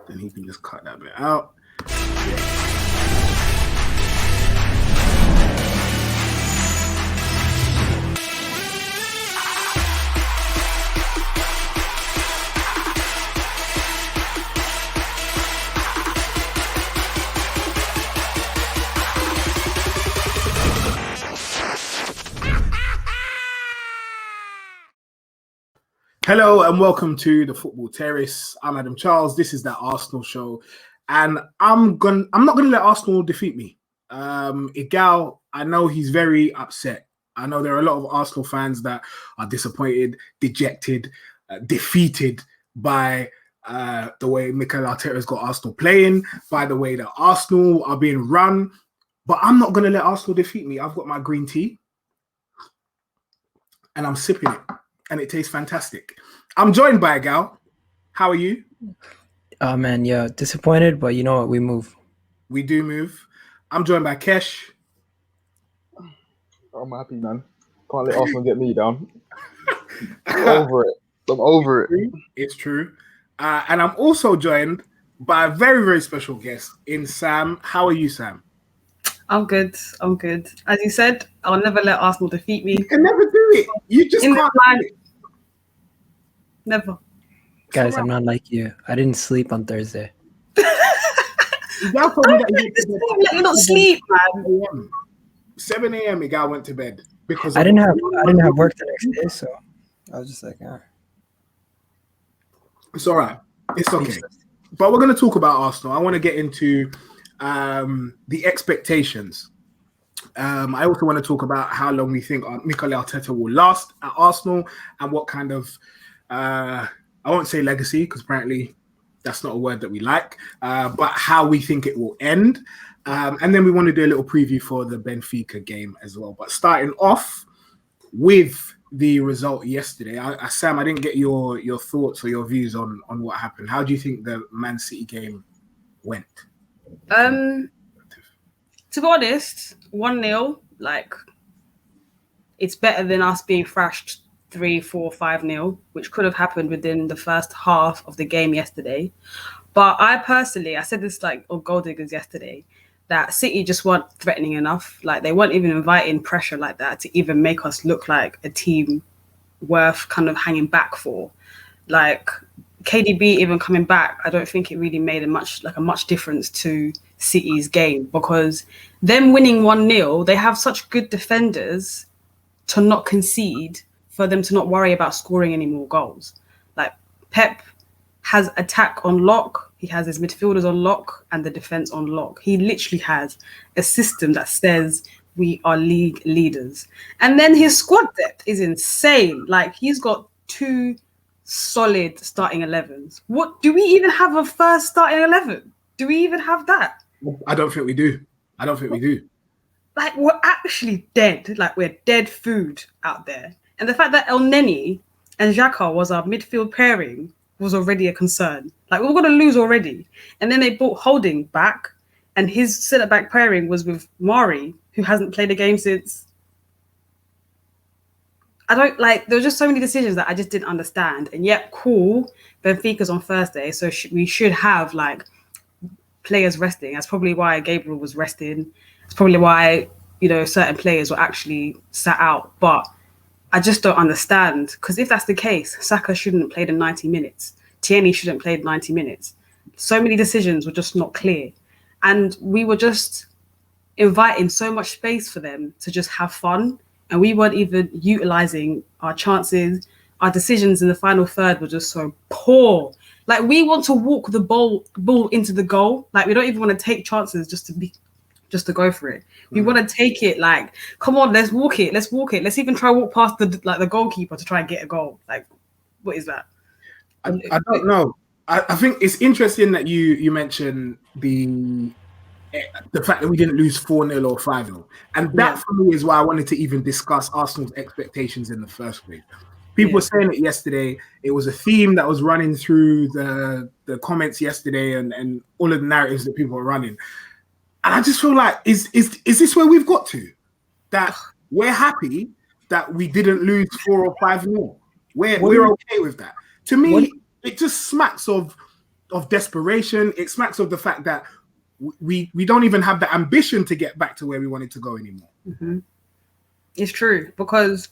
Then he can just cut that bit out. Yeah. Hello and welcome to the Football Terrace. I'm Adam Charles. This is that Arsenal show, and I'm not gonna let Arsenal defeat me. Igal, I know he's very upset. I know there are a lot of Arsenal fans that are disappointed, dejected, defeated by the way Mikel Arteta has got Arsenal playing, by the way that Arsenal are being run. But I'm not gonna let Arsenal defeat me. I've got my green tea, and I'm sipping it. And it tastes fantastic. I'm joined by a gal. How are you? Oh, man, yeah, disappointed, but you know what? We move. We do move. I'm joined by Kesh. I'm happy, man. Can't let Arsenal get me down. I'm over it. It's true. And I'm also joined by a very, very special guest in Sam. How are you, Sam? I'm good. As you said, I'll never let Arsenal defeat me. You can never do it. You just can't do it. Never. Guys, I'm not like you. I didn't sleep on Thursday. Igal told me that let you not sleep, man. 7 a.m. Igal went to bed because I didn't have work the next day, so I was just like, It's all right. It's okay. But we're going to talk about Arsenal. I want to get into the expectations. I also want to talk about how long we think Mikel Arteta will last at Arsenal and what kind of I won't say legacy because apparently that's not a word that we like, but how we think it will end. And then we want to do a little preview for the Benfica game as well. But starting off with the result yesterday, Sam, I didn't get your thoughts or your views on what happened. How do you think the Man City game went? To be honest, 1-0, like, it's better than us being thrashed 3-4, 5-0, which could have happened within the first half of the game yesterday. But I said this like on Gold Diggers yesterday, that City just weren't threatening enough. Like, they weren't even inviting pressure like that to even make us look like a team worth kind of hanging back for. Like, KDB even coming back, I don't think it really made a much difference to City's game, because them winning 1-0, they have such good defenders to not concede, for them to not worry about scoring any more goals. Like, Pep has attack on lock, he has his midfielders on lock and the defense on lock. He literally has a system that says we are league leaders. And then his squad depth is insane. Like, he's got 2 solid starting 11s. What do we even have a first starting 11? Do we even have that? I don't think we do. Like, we're actually dead. Like, we're dead food out there. And the fact that El Neni and Xhaka was our midfield pairing was already a concern. Like, we were going to lose already. And then they brought Holding back, and his centre-back pairing was with Mari, who hasn't played a game since. There were just so many decisions that I just didn't understand. And yet, cool, Benfica's on Thursday, so we should have, like, players resting. That's probably why Gabriel was resting. It's probably why, certain players were actually sat out. But I just don't understand, because if that's the case, Saka shouldn't have played in 90 minutes. Tierney shouldn't have played 90 minutes. So many decisions were just not clear. And we were just inviting so much space for them to just have fun. And we weren't even utilising our chances. Our decisions in the final third were just so poor. Like, we want to walk the ball into the goal. Like, we don't even want to take chances just to go for it. We want to take it, like, come on, let's walk it. Let's even try to walk past the goalkeeper to try and get a goal. Like, what is that? I don't know. I think it's interesting that you mentioned the fact that we didn't lose 4-0 or 5-0. And that for me is why I wanted to even discuss Arsenal's expectations in the first place. People were saying it yesterday. It was a theme that was running through the comments yesterday and all of the narratives that people were running. And I just feel like, is this where we've got to? That we're happy that we didn't lose 4 or 5-0. We're okay with that. To me, it just smacks of of desperation. It smacks of the fact that we don't even have the ambition to get back to where we wanted to go anymore. Mm-hmm. It's true, because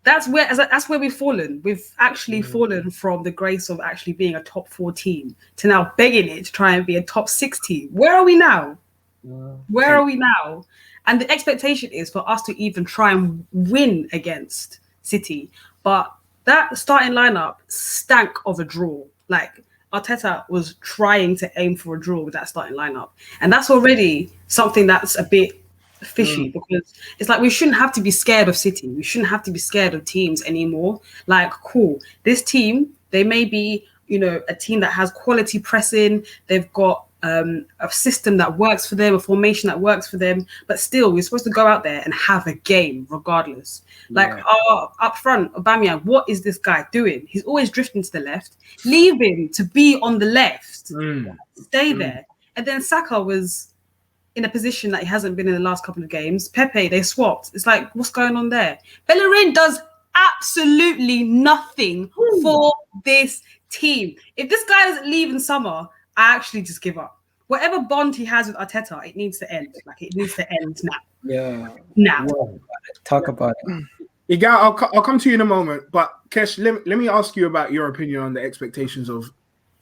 that's where we've fallen. We've actually fallen from the grace of actually being a top 4 team to now begging it to try and be a top 6 team. Where are we now? Where are we now? And the expectation is for us to even try and win against City. But that starting lineup stank of a draw. Like, Arteta was trying to aim for a draw with that starting lineup. And that's already something that's a bit fishy, because it's like we shouldn't have to be scared of City. We shouldn't have to be scared of teams anymore. Like, cool, this team, they may be, a team that has quality pressing. They've got a system that works for them, a formation that works for them, but still we're supposed to go out there and have a game regardless. Like, up front, Aubameyang, what is this guy doing? He's always drifting to the left. Leave him to be on the left. Stay there. And then Saka was in a position that he hasn't been in the last couple of games. Pepe, they swapped. It's like, what's going on there? Bellerin does absolutely nothing for this team. If this guy doesn't leave in summer, I actually just give up. Whatever bond he has with Arteta, it needs to end. Like, it needs to end now. Yeah. Now. Talk about it. Igal, I'll come to you in a moment. But Kesh, let me ask you about your opinion on the expectations of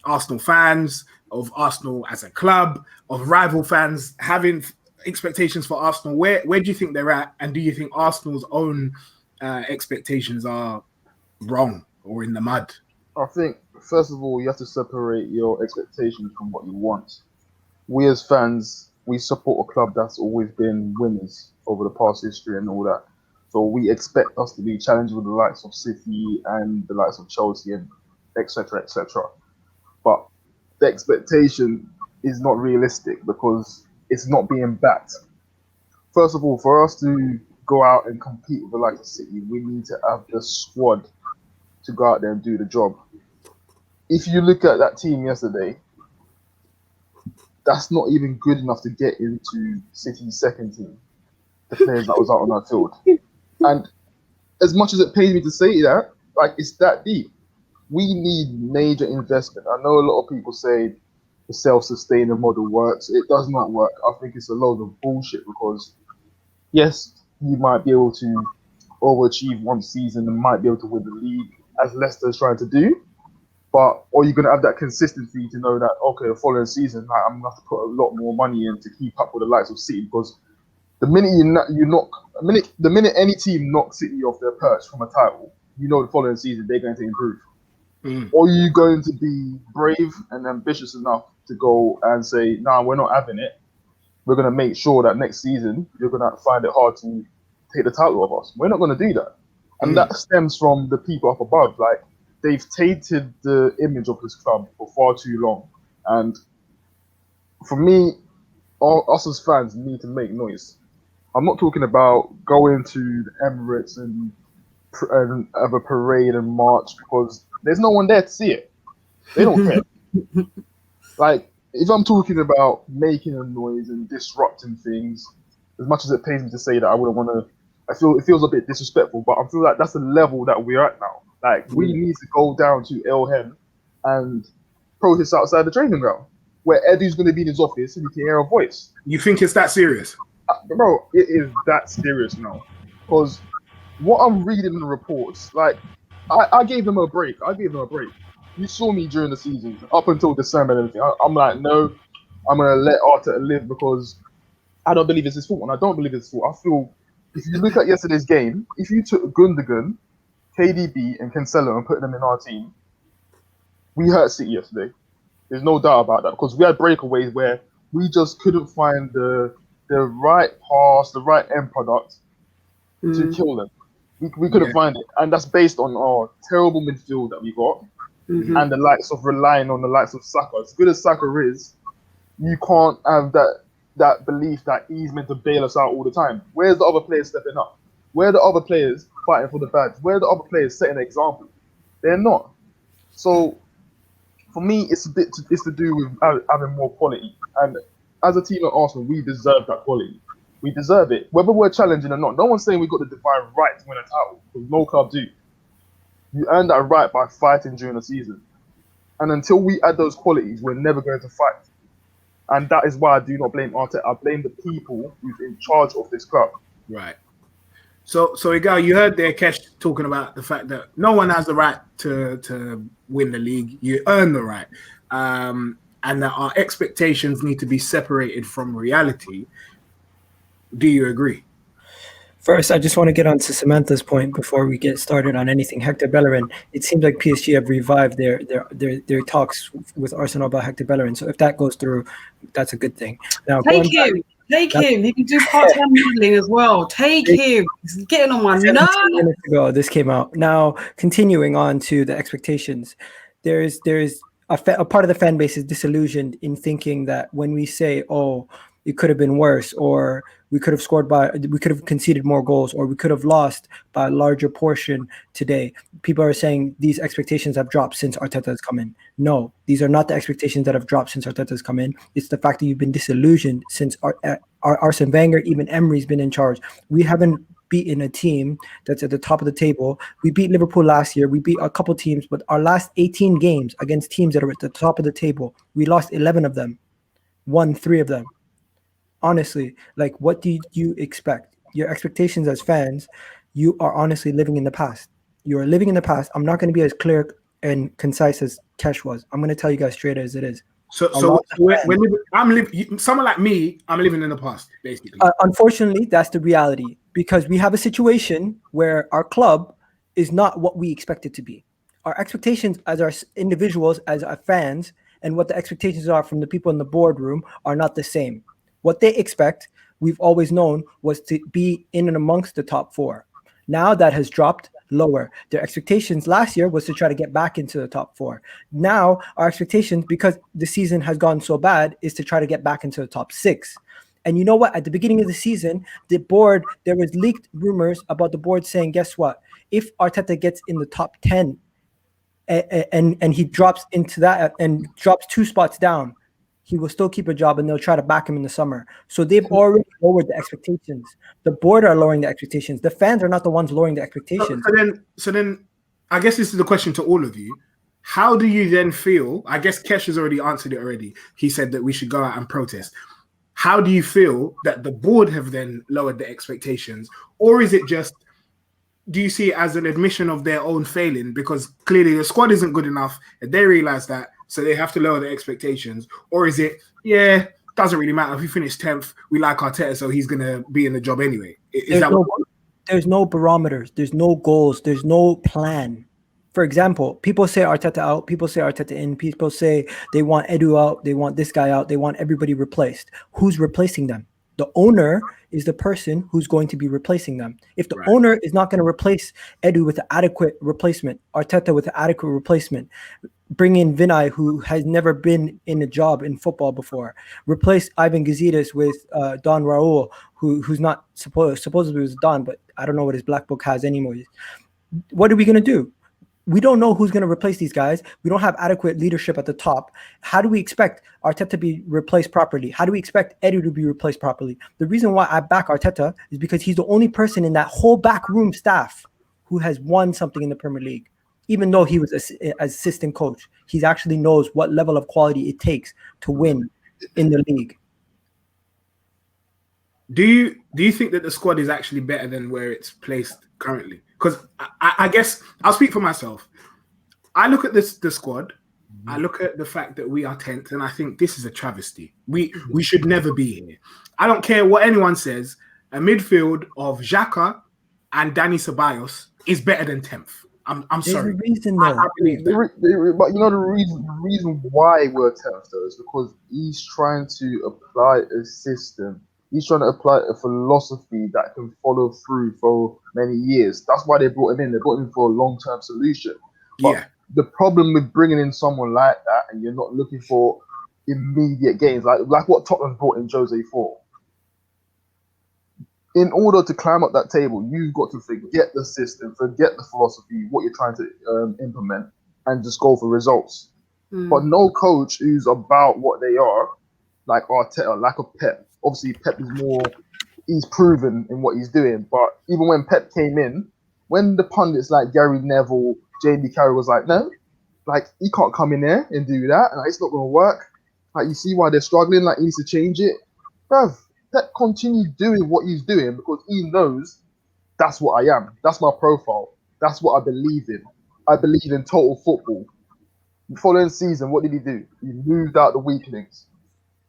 Arsenal fans, of Arsenal as a club, of rival fans having expectations for Arsenal. Where do you think they're at? And do you think Arsenal's own expectations are wrong or in the mud? I think, first of all, you have to separate your expectations from what you want. We as fans, we support a club that's always been winners over the past history and all that. So we expect us to be challenged with the likes of City and the likes of Chelsea and etc., etc. But the expectation is not realistic because it's not being backed. First of all, for us to go out and compete with the likes of City, we need to have the squad to go out there and do the job. If you look at that team yesterday, that's not even good enough to get into City's second team, the players that was out on that field. And as much as it pains me to say that, like, it's that deep. We need major investment. I know a lot of people say the self-sustaining model works. It does not work. I think it's a load of bullshit because, yes, you might be able to overachieve one season and might be able to win the league, as Leicester's trying to do. But are you going to have that consistency to know that, okay, the following season, like, I'm going to have to put a lot more money in to keep up with the likes of City? Because the minute the minute any team knocks City off their perch from a title, you know the following season they're going to improve. Or are you going to be brave and ambitious enough to go and say, nah, we're not having it. We're going to make sure that next season you're going to find it hard to take the title of us. We're not going to do that. And that stems from the people up above. Like, they've tainted the image of this club for far too long. And for me, us as fans need to make noise. I'm not talking about going to the Emirates and have a parade and march because there's no one there to see it. They don't care. Like, if I'm talking about making a noise and disrupting things, as much as it pains me to say that, I wouldn't want to. I feel it feels a bit disrespectful, but I feel like that's the level that we're at now. Like, we need to go down to El Hen and protest outside the training ground, where Eddie's going to be in his office and you can hear a voice. You think it's that serious? Bro, it is that serious now. Because what I'm reading in the reports, like, I gave them a break. You saw me during the season, up until December and everything. I'm like, no, I'm going to let Arteta live because I don't believe it's his fault. And I don't believe it's his fault. I feel, if you look at yesterday's game, if you took Gundogan, KDB and Cancelo and put them in our team, we hurt City yesterday. There's no doubt about that because we had breakaways where we just couldn't find the right pass, the right end product to kill them. We couldn't find it. And that's based on our terrible midfield that we got and the likes of relying on the likes of Saka. As good as Saka is, you can't have that belief that he's meant to bail us out all the time. Where's the other players stepping up? Where are the other players fighting for the badge? Where are the other players setting an example? They're not. So, for me, it's to do with having more quality. And as a team at Arsenal, we deserve that quality. We deserve it. Whether we're challenging or not, no one's saying we've got the divine right to win a title, because no club do. You earn that right by fighting during the season. And until we add those qualities, we're never going to fight. And that is why I do not blame Arteta. I blame the people who's in charge of this club. Right. So Igal, you heard there Kesh talking about the fact that no one has the right to win the league. You earn the right. And that our expectations need to be separated from reality. Do you agree? First, I just want to get on to Samantha's point before we get started on anything. Hector Bellerin, it seems like PSG have revived their talks with Arsenal about Hector Bellerin. So if that goes through, that's a good thing. Now, Take him. He can do part-time modeling as well. Take him. He's getting on my nerves. 17 minutes ago, this came out. Now, continuing on to the expectations, there's a part of the fan base is disillusioned in thinking that when we say, "Oh, it could have been worse," or we could have conceded more goals, or we could have lost by a larger portion today. People are saying these expectations have dropped since Arteta has come in. No, these are not the expectations that have dropped since Arteta has come in. It's the fact that you've been disillusioned since Arsene Wenger, even Emery's been in charge. We haven't beaten a team that's at the top of the table. We beat Liverpool last year. We beat a couple teams, but our last 18 games against teams that are at the top of the table, we lost 11 of them, won 3 of them. Honestly, like, what do you expect? Your expectations as fans, you are honestly living in the past. You are living in the past. I'm not going to be as clear and concise as Kesh was. I'm going to tell you guys straight as it is. So someone like me, I'm living in the past, basically. Unfortunately, that's the reality, because we have a situation where our club is not what we expect it to be. Our expectations as our individuals, as our fans, and what the expectations are from the people in the boardroom are not the same. What they expect, we've always known, was to be in and amongst the top 4. Now that has dropped lower. Their expectations last year was to try to get back into the top 4. Now our expectations, because the season has gone so bad, is to try to get back into the top 6. And you know what? At the beginning of the season, the board, there was leaked rumors about the board saying, guess what? If Arteta gets in the top 10 and he drops into that and drops 2 spots down, he will still keep a job, and they'll try to back him in the summer. So they've already lowered the expectations. The board are lowering the expectations. The fans are not the ones lowering the expectations. So then, I guess this is the question to all of you. How do you then feel? I guess Kesh has already answered it already. He said that we should go out and protest. How do you feel that the board have then lowered the expectations? Or is it just, do you see it as an admission of their own failing? Because clearly the squad isn't good enough, and they realize that, so they have to lower the expectations. Or is it, doesn't really matter. If we finish 10th, we like Arteta, so he's going to be in the job anyway. There's no barometers. There's no goals. There's no plan. For example, people say Arteta out. People say Arteta in. People say they want Edu out. They want this guy out. They want everybody replaced. Who's replacing them? The owner is the person who's going to be replacing them. If the owner is not going to replace Edu with an adequate replacement, Arteta with an adequate replacement, bring in Vinay, who has never been in a job in football before, replace Ivan Gazidis with Don Raul, who's not supposedly was Don, but I don't know what his black book has anyways. What are we going to do? We don't know who's going to replace these guys. We don't have adequate leadership at the top. How do we expect Arteta to be replaced properly? How do we expect Edu to be replaced properly? The reason why I back Arteta is because he's the only person in that whole backroom staff who has won something in the Premier League. Even though he was an assistant coach, he actually knows what level of quality it takes to win in the league. Do you think that the squad is actually better than where it's placed currently? Because I guess I'll speak for myself. I look at the squad. I look at the fact that we are 10th, and I think this is a travesty. We should never be here. I don't care what anyone says. A midfield of Xhaka and Dani Ceballos is better than 10th. I'm sorry. Reason, I believe that. But you know the reason why we're 10th though is because he's trying to apply a system. He's trying to apply a philosophy that can follow through for many years. That's why they brought him in. They brought him for a long-term solution. But the problem with bringing in someone like that, and you're not looking for immediate gains, like what Tottenham brought in Jose for. In order to climb up that table, you've got to forget the system, forget the philosophy, what you're trying to implement, and just go for results. But no coach who's about what they are, like Arteta, like a Pep. Obviously, Pep is more, he's proven in what he's doing. But even when Pep came in, when the pundits like Gary Neville, JB Carey was like, no, Like, he can't come in there and do that. Like, it's not going to work. Like, you see why they're struggling. Like, he needs to change it. Bruv, Pep continue doing what he's doing because he knows that's what I am. That's my profile. That's what I believe in. I believe in total football. The following season, what did he do? He moved out the weaklings.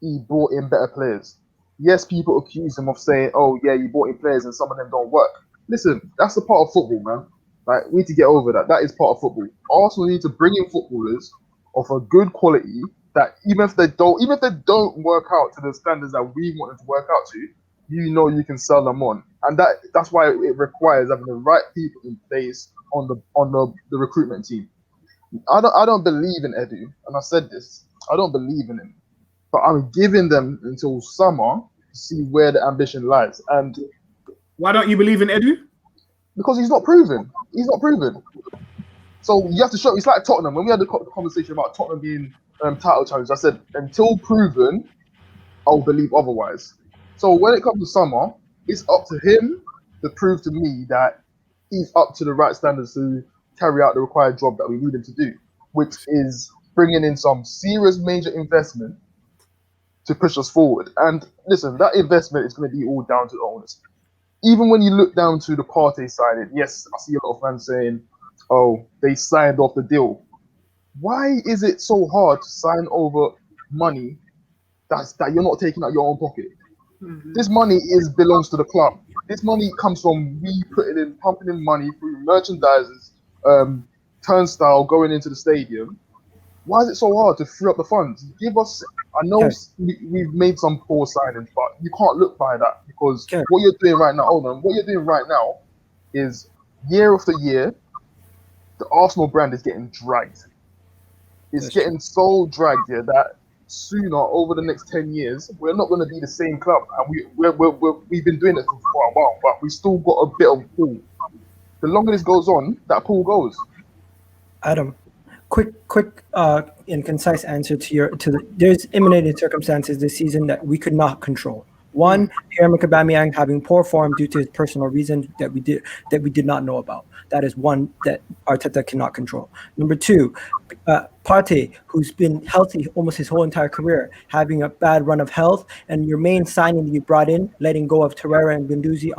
He brought in better players. Yes, people accuse him of saying, oh, yeah, you brought in players and some of them don't work. Listen, that's a part of football, man. Like, we need to get over that. That is part of football. Arsenal need to bring in footballers of a good quality that even if they don't work out to the standards that we want them to work out to, you know you can sell them on. And that's why it requires having the right people in place on the recruitment team. I don't believe in Edu, and I said this. I don't believe in him. But I'm giving them until summer to see where the ambition lies. And why don't you believe in Edu? Because he's not proven. He's not proven. So you have to show. It's like Tottenham. When we had the conversation about Tottenham being title challenge, I said until proven, I'll believe otherwise. So when it comes to summer, it's up to him to prove to me that he's up to the right standards to carry out the required job that we need him to do, which is bringing in some serious major investment to push us forward. And listen, that investment is going to be all down to the owners. Even when you look down to the Partey signing, yes, I see a lot of fans saying, oh, they signed off the deal. Why is it so hard to sign over money that you're not taking out your own pocket? Mm-hmm. This money belongs to the club. This money comes from we pumping in money through merchandisers, turnstile going into the stadium. Why is it so hard to free up the funds? Give us. I know we've made some poor signings, but you can't look by that because what you're doing right now, what you're doing right now is year after year, the Arsenal brand is getting dragged. It's getting so dragged here that sooner, over the next 10 years, we're not going to be the same club. And we've been doing it for a while, but we still got a bit of pull. The longer this goes on, that pull goes. Adam, quick and concise answer there's imminent circumstances this season that we could not control. One, Pierre-Emerick Aubameyang having poor form due to his personal reasons that we did not know about. That is one that Arteta cannot control. Number two, Partey, who's been healthy almost his whole entire career, having a bad run of health, and your main signing that you brought in, letting go of Torreira and Guendouzi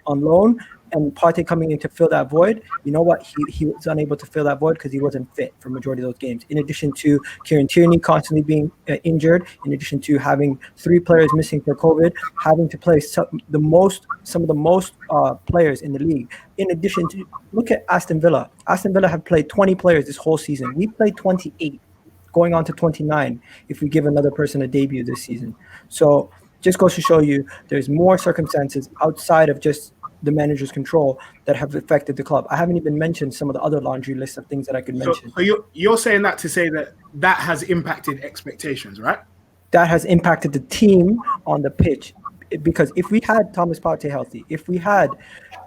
on loan, and Partey coming in to fill that void. You know what? He was unable to fill that void because he wasn't fit for majority of those games. In addition to Kieran Tierney constantly being injured, in addition to having 3 players missing for COVID, having to play some of the most players in the league. In addition to, look at Aston Villa. Aston Villa have played 20 players this whole season. We played 28, going on to 29 if we give another person a debut this season. So just goes to show you there's more circumstances outside of just the manager's control that have affected the club. I haven't even mentioned some of the other laundry list of things that I could mention. So you're saying that to say that has impacted expectations, right? That has impacted the team on the pitch. Because if we had Thomas Partey healthy, if we had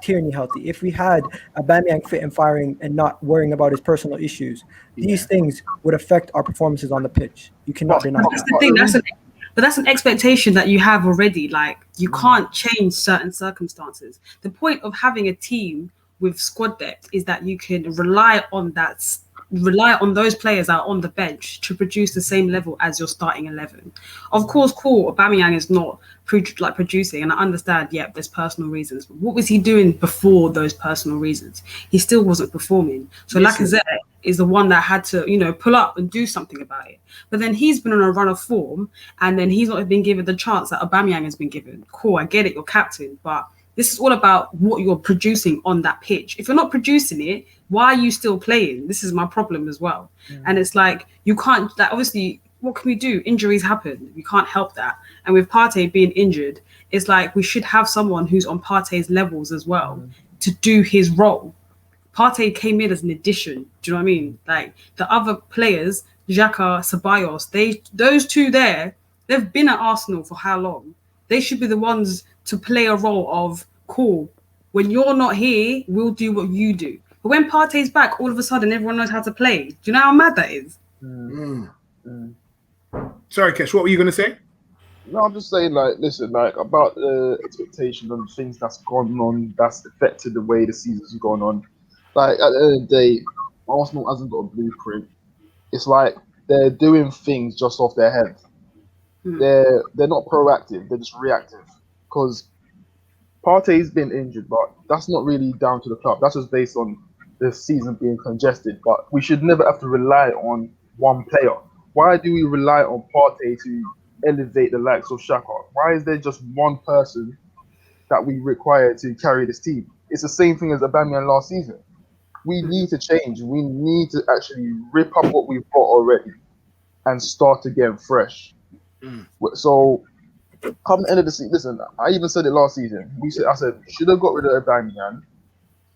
Tierney healthy, if we had Aubameyang fit and firing and not worrying about his personal issues, these things would affect our performances on the pitch. You cannot deny that. That's the thing. But that's an expectation that you have already. Like, you can't change certain circumstances. The point of having a team with squad depth is that you can rely on those players that are on the bench to produce the same level as your starting 11. Of course, Aubameyang is not producing, and I understand, there's personal reasons. But what was he doing before those personal reasons? He still wasn't performing. So Lacazette is the one that had to, pull up and do something about it. But then he's been on a run of form, and then he's not been given the chance that Aubameyang has been given. Cool, I get it, you're captain, but this is all about what you're producing on that pitch. If you're not producing it, why are you still playing? This is my problem as well. And it's like, you can't, obviously, what can we do? Injuries happen. We can't help that. And with Partey being injured, it's like we should have someone who's on Partey's levels as well to do his role. Partey came in as an addition. Do you know what I mean? Like, the other players, Xhaka, Ceballos, those two there, they've been at Arsenal for how long? They should be the ones to play a role of, cool, when you're not here, we'll do what you do. But when Partey's back, all of a sudden, everyone knows how to play. Do you know how mad that is? Sorry, Kesh, what were you going to say? No, I'm just saying, listen, about the expectation and things that's gone on, that's affected the way the season's gone on. At the end of the day, Arsenal hasn't got a blueprint. It's like they're doing things just off their head. They're not proactive. They're just reactive. Because Partey's been injured, but that's not really down to the club. That's just based on the season being congested. But we should never have to rely on one player. Why do we rely on Partey to elevate the likes of Xhaka? Why is there just one person that we require to carry this team? It's the same thing as Aubameyang last season. We need to change. We need to actually rip up what we've got already and start again fresh. So, come the end of the season, listen, I even said it last season. I said, should have got rid of Aubameyang.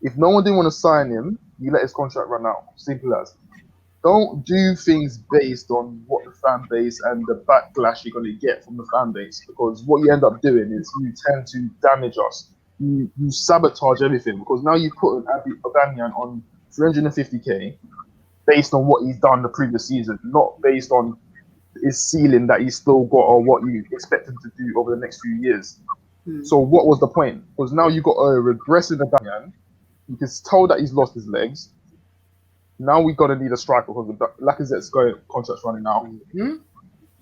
If no one didn't want to sign him, you let his contract run out. Simple as. Don't do things based on what the fan base and the backlash you're going to get from the fan base, because what you end up doing is you tend to damage us. You sabotage everything, because now you put an Aubameyang on 350k based on what he's done the previous season, not based on his ceiling that he's still got or what you expect him to do over the next few years. So what was the point? Because now you got a regressive Aubameyang. You can tell that he's lost his legs. Now we got to need a striker because Lacazette's contract's running out.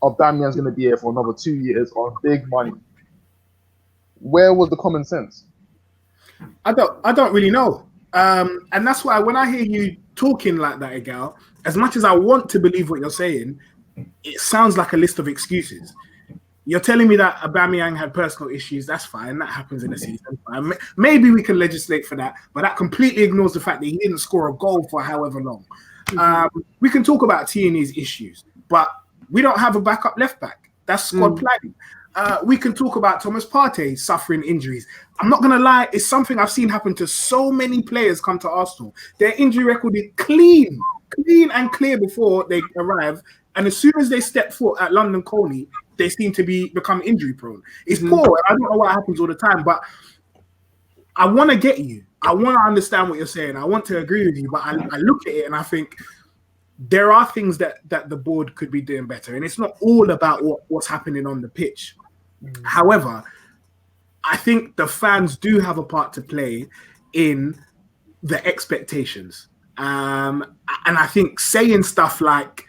Aubameyang's going to be here for another 2 years on big money. Where was the common sense? I don't really know. And that's why when I hear you talking like that, Egal, as much as I want to believe what you're saying, it sounds like a list of excuses. You're telling me that Aubameyang had personal issues. That's fine. That happens in a season. Maybe we can legislate for that, but that completely ignores the fact that he didn't score a goal for however long. We can talk about Tierney's issues, but we don't have a backup left back. That's squad planning. We can talk about Thomas Partey suffering injuries. I'm not going to lie. It's something I've seen happen to so many players come to Arsenal. Their injury record is clean and clear before they arrive. And as soon as they step foot at London Colney, they seem to become injury prone. It's poor. I don't know what happens all the time, but I want to get you. I want to understand what you're saying. I want to agree with you, but I look at it and I think there are things that the board could be doing better. And it's not all about what's happening on the pitch. However, I think the fans do have a part to play in the expectations. And I think saying stuff like,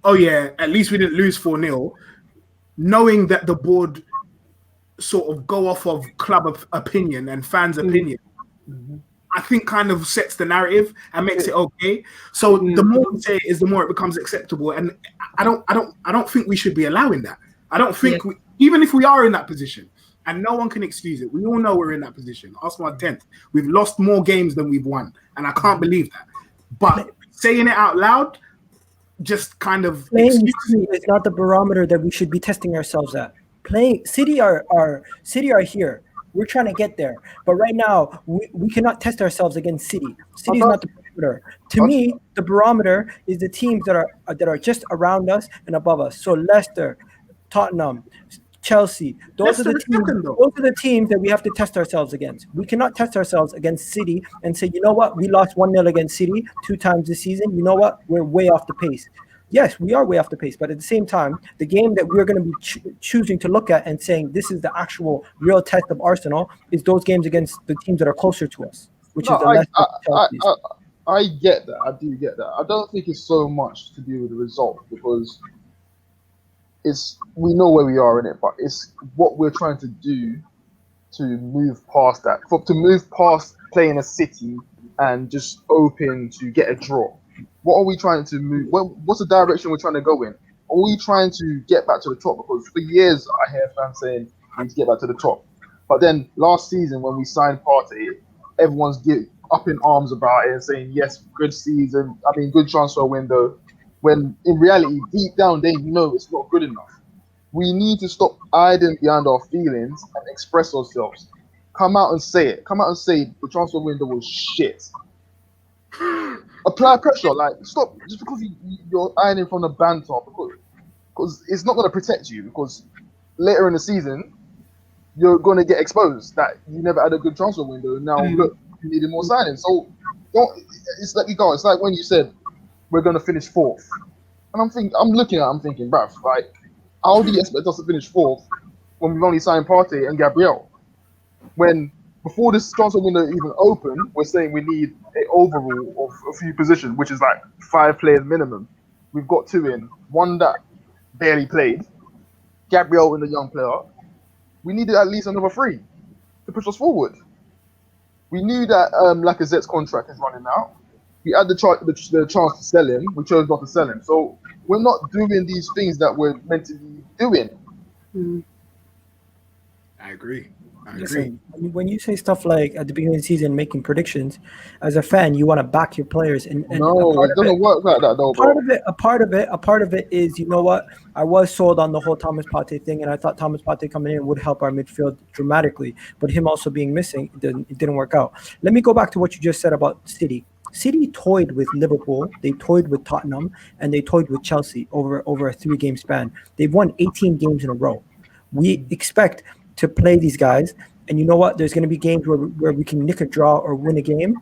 oh yeah, at least we didn't lose 4-0, knowing that the board sort of go off of club opinion and fans' opinion, I think kind of sets the narrative and makes it okay. So the more we say it is, the more it becomes acceptable. And I don't think we should be allowing that. I don't think even if we are in that position, and no one can excuse it, we all know we're in that position. Arsenal are 10th. We've lost more games than we've won, and I can't believe that. But saying it out loud, just kind of it's not the barometer that we should be testing ourselves at. City are here. We're trying to get there, but right now we cannot test ourselves against City. City is not the barometer. To me, the barometer is the teams that are just around us and above us. So Leicester, Tottenham, Chelsea. Those are the teams that we have to test ourselves against. We cannot test ourselves against City and say, you know what, we lost 1-0 against City 2 times this season. You know what, we're way off the pace. Yes, we are way off the pace, but at the same time, the game that we're going to be choosing to look at and saying this is the actual real test of Arsenal is those games against the teams that are closer to us, which is the Leicester. I get that. I do get that. I don't think it's so much to do with the result, because we know where we are in it, but it's what we're trying to do to move past that, to move past playing a City and just hoping to get a draw. What are we trying to move? What's the direction we're trying to go in? Are we trying to get back to the top? Because for years I hear fans saying we need to get back to the top, but then last season when we signed Partey, everyone's up in arms about it and saying yes, good season. I mean, good transfer window. When in reality, deep down, they know it's not good enough. We need to stop hiding behind our feelings and express ourselves. Come out and say it. Come out and say the transfer window was shit. Apply pressure. Like, stop just because you're hiding from the banter, because it's not going to protect you. Because later in the season, you're going to get exposed that you never had a good transfer window. Now look, you needed more signings. So it's like It's like when you said we're going to finish 4th, and I'm thinking, bruv, like, how do you expect us to finish 4th when we've only signed Partey and Gabriel? When before this transfer window even open, we're saying we need an overall of a few positions, which is like 5 players minimum. We've got 2 in, one that barely played, Gabriel and the young player. We needed at least another 3 to push us forward. We knew that Lacazette's contract is running out. We had the chance to sell him. We chose not to sell him. So we're not doing these things that we're meant to be doing. I agree. Listen, when you say stuff like at the beginning of the season making predictions, as a fan, you want to back your players. And no, it doesn't work like that, though. A part of it is, you know what? I was sold on the whole Thomas Partey thing, and I thought Thomas Partey coming in would help our midfield dramatically. But him also being missing, it didn't work out. Let me go back to what you just said about City. City toyed with Liverpool, they toyed with Tottenham, and they toyed with Chelsea over a 3-game span. They've won 18 games in a row. We expect to play these guys, and you know what? There's going to be games where we can nick a draw or win a game.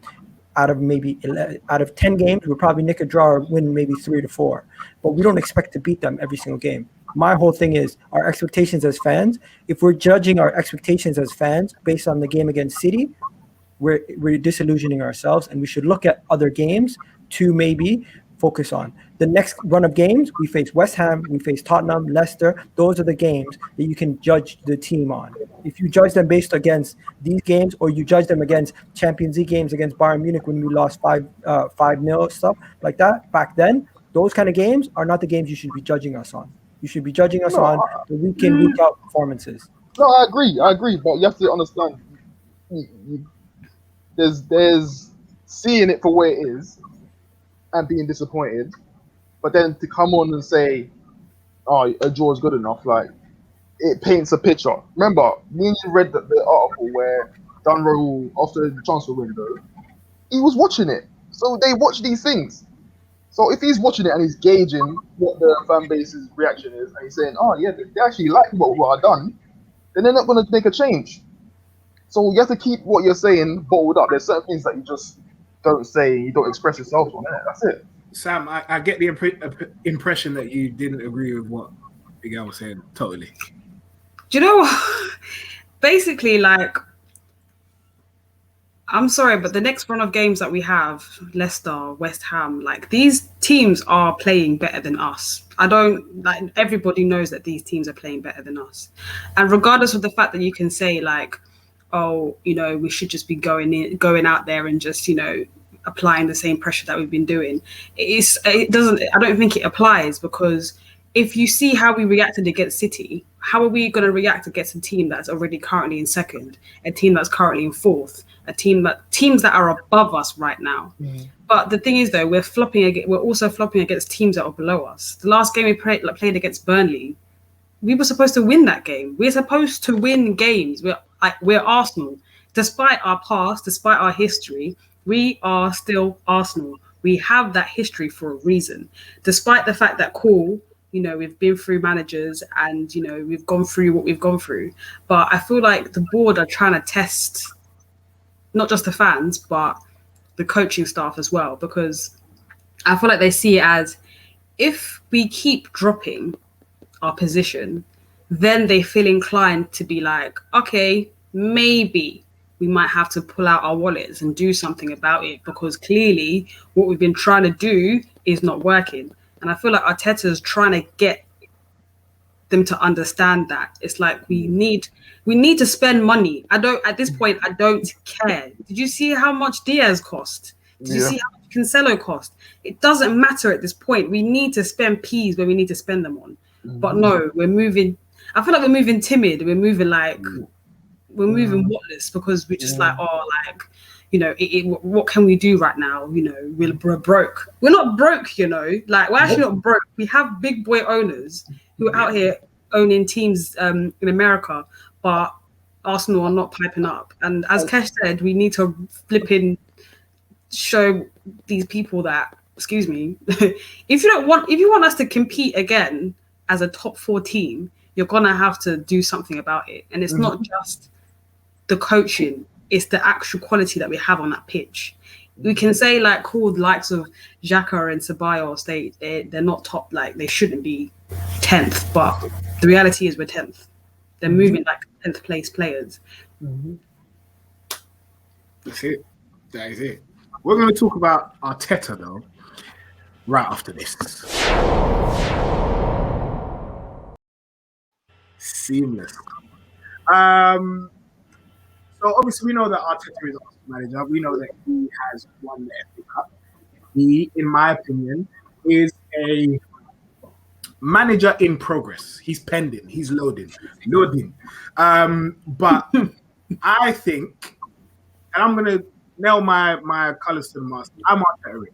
Out of 10 games, we'll probably nick a draw or win maybe 3 to 4. But we don't expect to beat them every single game. My whole thing is our expectations as fans. If we're judging our expectations as fans based on the game against City, we're disillusioning ourselves, and we should look at other games to maybe focus on. The next run of games, we face West Ham, we face Tottenham, Leicester. Those are the games that you can judge the team on. If you judge them based against these games, or you judge them against Champions League games against Bayern Munich when we lost 5-0, stuff like that back then, those kind of games are not the games you should be judging us on. You should be judging us on the week in, week out performances. No, I agree, but you have to understand, there's seeing it for where it is and being disappointed, but then to come on and say, oh, a draw is good enough, like, it paints a picture. Remember, me and you read the article where Dunrow, after the transfer window, he was watching it. So they watch these things. So if he's watching it and he's gauging what the fan base's reaction is, and he's saying, oh yeah, they actually like what I've done, then they're not going to make a change. So you have to keep what you're saying bottled up. There's certain things that you just don't say, you don't express yourself on it. That's it. Sam, I get the impression that you didn't agree with what Miguel was saying. Totally. Do you know what? Basically, like, I'm sorry, but the next run of games that we have, Leicester, West Ham, like, these teams are playing better than us. Everybody knows that these teams are playing better than us. And regardless of the fact that you can say, like, oh, you know, we should just be going out there and just, you know, applying the same pressure that we've been doing. I don't think it applies, because if you see how we reacted against City, how are we going to react against a team that's already currently in second, a team that's currently in fourth, teams that are above us right now? But the thing is, though, we're also flopping against teams that are below us. The last game we played against Burnley, we were supposed to win that game. We're supposed to win games. We're Arsenal. Despite our past, despite our history, we are still Arsenal. We have that history for a reason. Despite the fact that, you know, we've been through managers and, you know, we've gone through what we've gone through. But I feel like the board are trying to test not just the fans, but the coaching staff as well. Because I feel like they see it as, if we keep dropping our position, then they feel inclined to be like, okay, maybe we might have to pull out our wallets and do something about it, because clearly what we've been trying to do is not working. And I feel like Arteta is trying to get them to understand that. It's like, we need to spend money. At this point, I don't care. Did you see how much Diaz cost? Did you see how much Cancelo cost? It doesn't matter at this point. We need to spend P's where we need to spend them on. But no, we're moving. I feel like we're moving timid. We're moving moving whatless, because we're just like, oh, like, you know, what can we do right now? You know, we're broke. We're not broke, you know. Like, we're actually not broke. We have big boy owners who are out here owning teams in America, but Arsenal are not piping up. And as Kesh said, we need to show these people that, excuse me, if you want us to compete again as a top 4 team, you're gonna have to do something about it. And it's not just the coaching, it's the actual quality that we have on that pitch. We can say, like, the likes of Xhaka and Ceballos, they're not top, like, they shouldn't be 10th, but the reality is we're 10th. They're moving like 10th place players. That's it. That is it. We're going to talk about Arteta though, right after this. Seamless. So obviously we know that Arteta is Arsenal manager. We know that he has won the FA Cup. He, in my opinion, is a manager in progress. He's pending. He's loading. But I think, and I'm gonna nail my colours to the mast. I'm Arteta.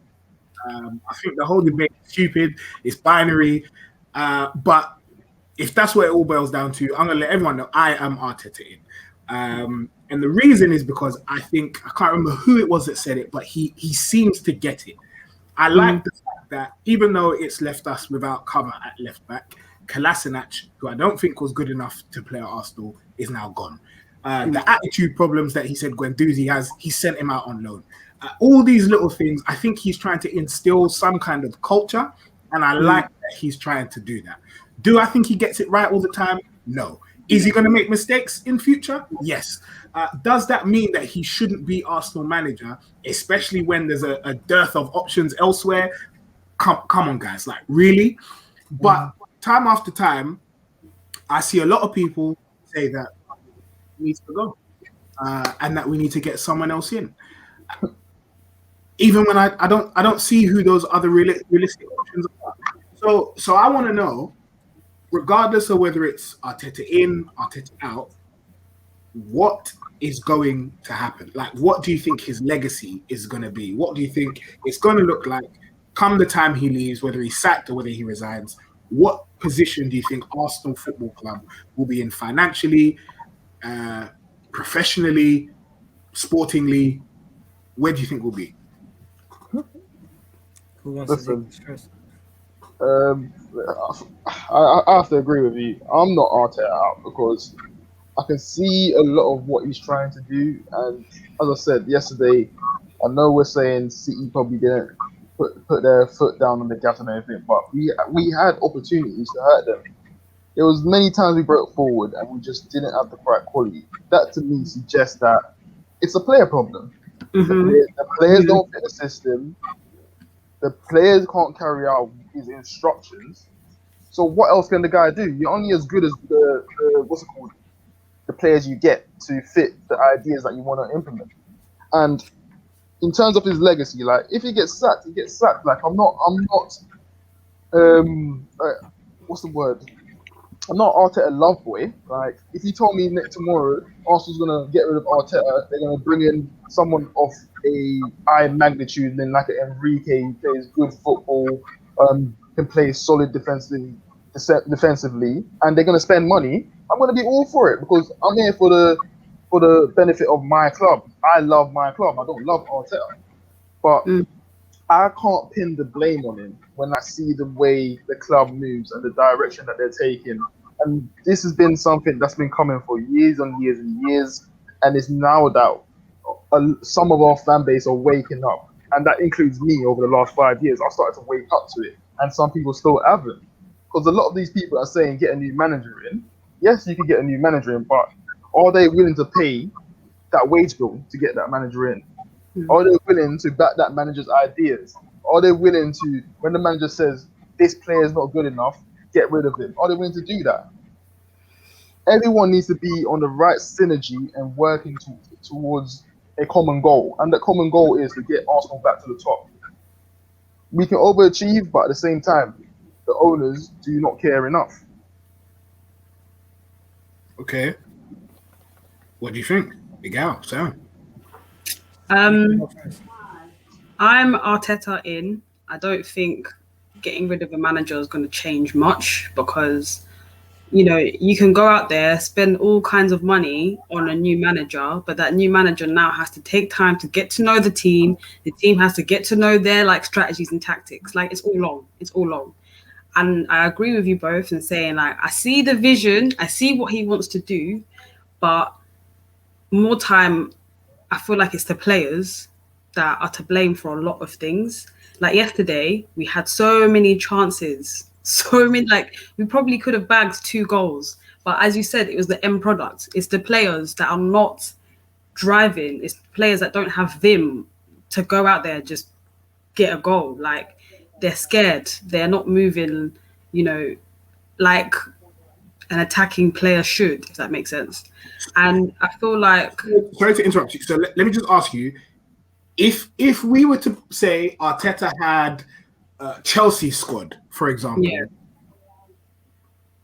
I think the whole debate is stupid. It's binary. But if that's what it all boils down to, I'm gonna let everyone know I am Arteta in. And the reason is because I think I can't remember who it was that said it, but he seems to get it. I like the fact that even though it's left us without cover at left back, Kolasinac, who I don't think was good enough to play at Arsenal, is now gone. The attitude problems that he said Guendouzi has, he sent him out on loan. All these little things, I think he's trying to instill some kind of culture, and I like that he's trying to do that. Do I think he gets it right all the time? No. Is he going to make mistakes in future? Yes. Does that mean that he shouldn't be Arsenal manager, especially when there's a dearth of options elsewhere? Come on, guys. Like, really? But time after time, I see a lot of people say that he needs to go and that we need to get someone else in. Even when I don't see who those other realistic options are. So I want to know, regardless of whether it's Arteta in, Arteta out, what is going to happen? Like, what do you think his legacy is going to be? What do you think it's going to look like come the time he leaves, whether he's sacked or whether he resigns? What position do you think Arsenal Football Club will be in financially, professionally, sportingly? Where do you think we'll be? Who wants to take this first? I have to agree with you. I'm not Arteta out because I can see a lot of what he's trying to do. And as I said yesterday, I know we're saying City probably didn't put their foot down on the gas and everything, but we had opportunities to hurt them. There was many times we broke forward and we just didn't have the right quality. That to me suggests that it's a player problem. The players don't fit the system. The players can't carry out his instructions. So what else can the guy do? You're only as good as the players you get to fit the ideas that you want to implement. And in terms of his legacy, like if he gets sacked, he gets sacked. Like I'm not what's the word? I'm not Arteta love boy. Like if you told me tomorrow Arsenal's gonna get rid of Arteta, they're gonna bring in someone of a high magnitude, then like an Enrique, who plays good football, can play solid defensively, and they're gonna spend money. I'm gonna be all for it because I'm here for the benefit of my club. I love my club. I don't love Arteta, but I can't pin the blame on him when I see the way the club moves and the direction that they're taking. And this has been something that's been coming for years and years and years, and it's now that some of our fan base are waking up, and that includes me. Over the last 5 years, I started to wake up to it, and some people still haven't. Because a lot of these people are saying get a new manager in. Yes, you can get a new manager in, but are they willing to pay that wage bill to get that manager in? Are they willing to back that manager's ideas? Are they willing to, when the manager says this player is not good enough, get rid of him? Are they willing to do that? Everyone needs to be on the right synergy and working towards a common goal. And the common goal is to get Arsenal back to the top. We can overachieve, but at the same time, the owners do not care enough. Okay. What do you think? Big Al, Sam? I'm Arteta in. I don't think getting rid of a manager is going to change much because, you know, you can go out there, spend all kinds of money on a new manager, but that new manager now has to take time to get to know the team. The team has to get to know their like strategies and tactics. Like it's all long. It's all long. And I agree with you both in saying like, I see the vision. I see what he wants to do, but more time, I feel like it's the players that are to blame for a lot of things. Like yesterday, we had so many chances, so many, like we probably could have bagged 2 goals. But as you said, it was the end product. It's the players that are not driving. It's players that don't have vim to go out there and just get a goal. Like, they're scared. They're not moving, you know, like an attacking player should, if that makes sense. And I feel like... Sorry to interrupt you. So let me just ask you, if we were to say Arteta had Chelsea squad, for example, Yeah.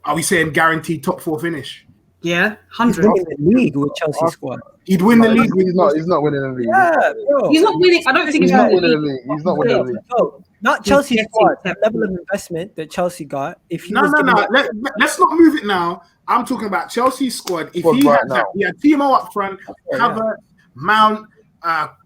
Are we saying guaranteed top 4 finish? Yeah, He's 100. winning the league with Chelsea squad. He'd win the league. He's not winning the league. Yeah, bro. He's not winning. I don't think He's he's not winning. winning the league. He's not winning the league. No, not He's Chelsea getting squad. The kept. level of investment that Chelsea got. If he No. was given that- Let's not move it now. I'm talking about Chelsea's squad. If Squad he right had that, now. he had Timo up front, Yeah. Havertz, Mount,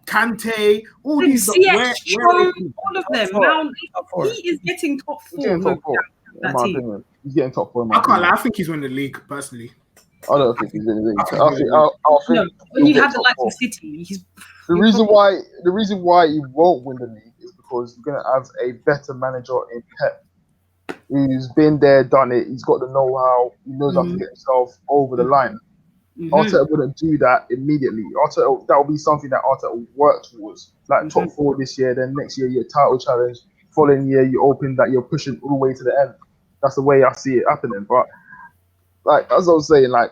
Kante, all these. CH, all of them. four. Mount, Top four. he is getting top He's 4. getting top 4, in That my team. opinion. He's getting top 4 in my I can't lie. opinion. I think he's winning the league personally. I don't think he's winning the league. I think I he's think, winning I No, think when he'll you have get the top likes 4. of City, he's The reason why he won't win the league is because you're gonna have a better manager in Pep, who's been there, done it. He's got the know-how. He knows how to get himself over the line. Arteta wouldn't do that immediately. That will be something that Arteta will work towards, like top 4 this year. Then next year, your title challenge. Following year, you open that you're pushing all the way to the end. That's the way I see it happening. But like as I was saying, like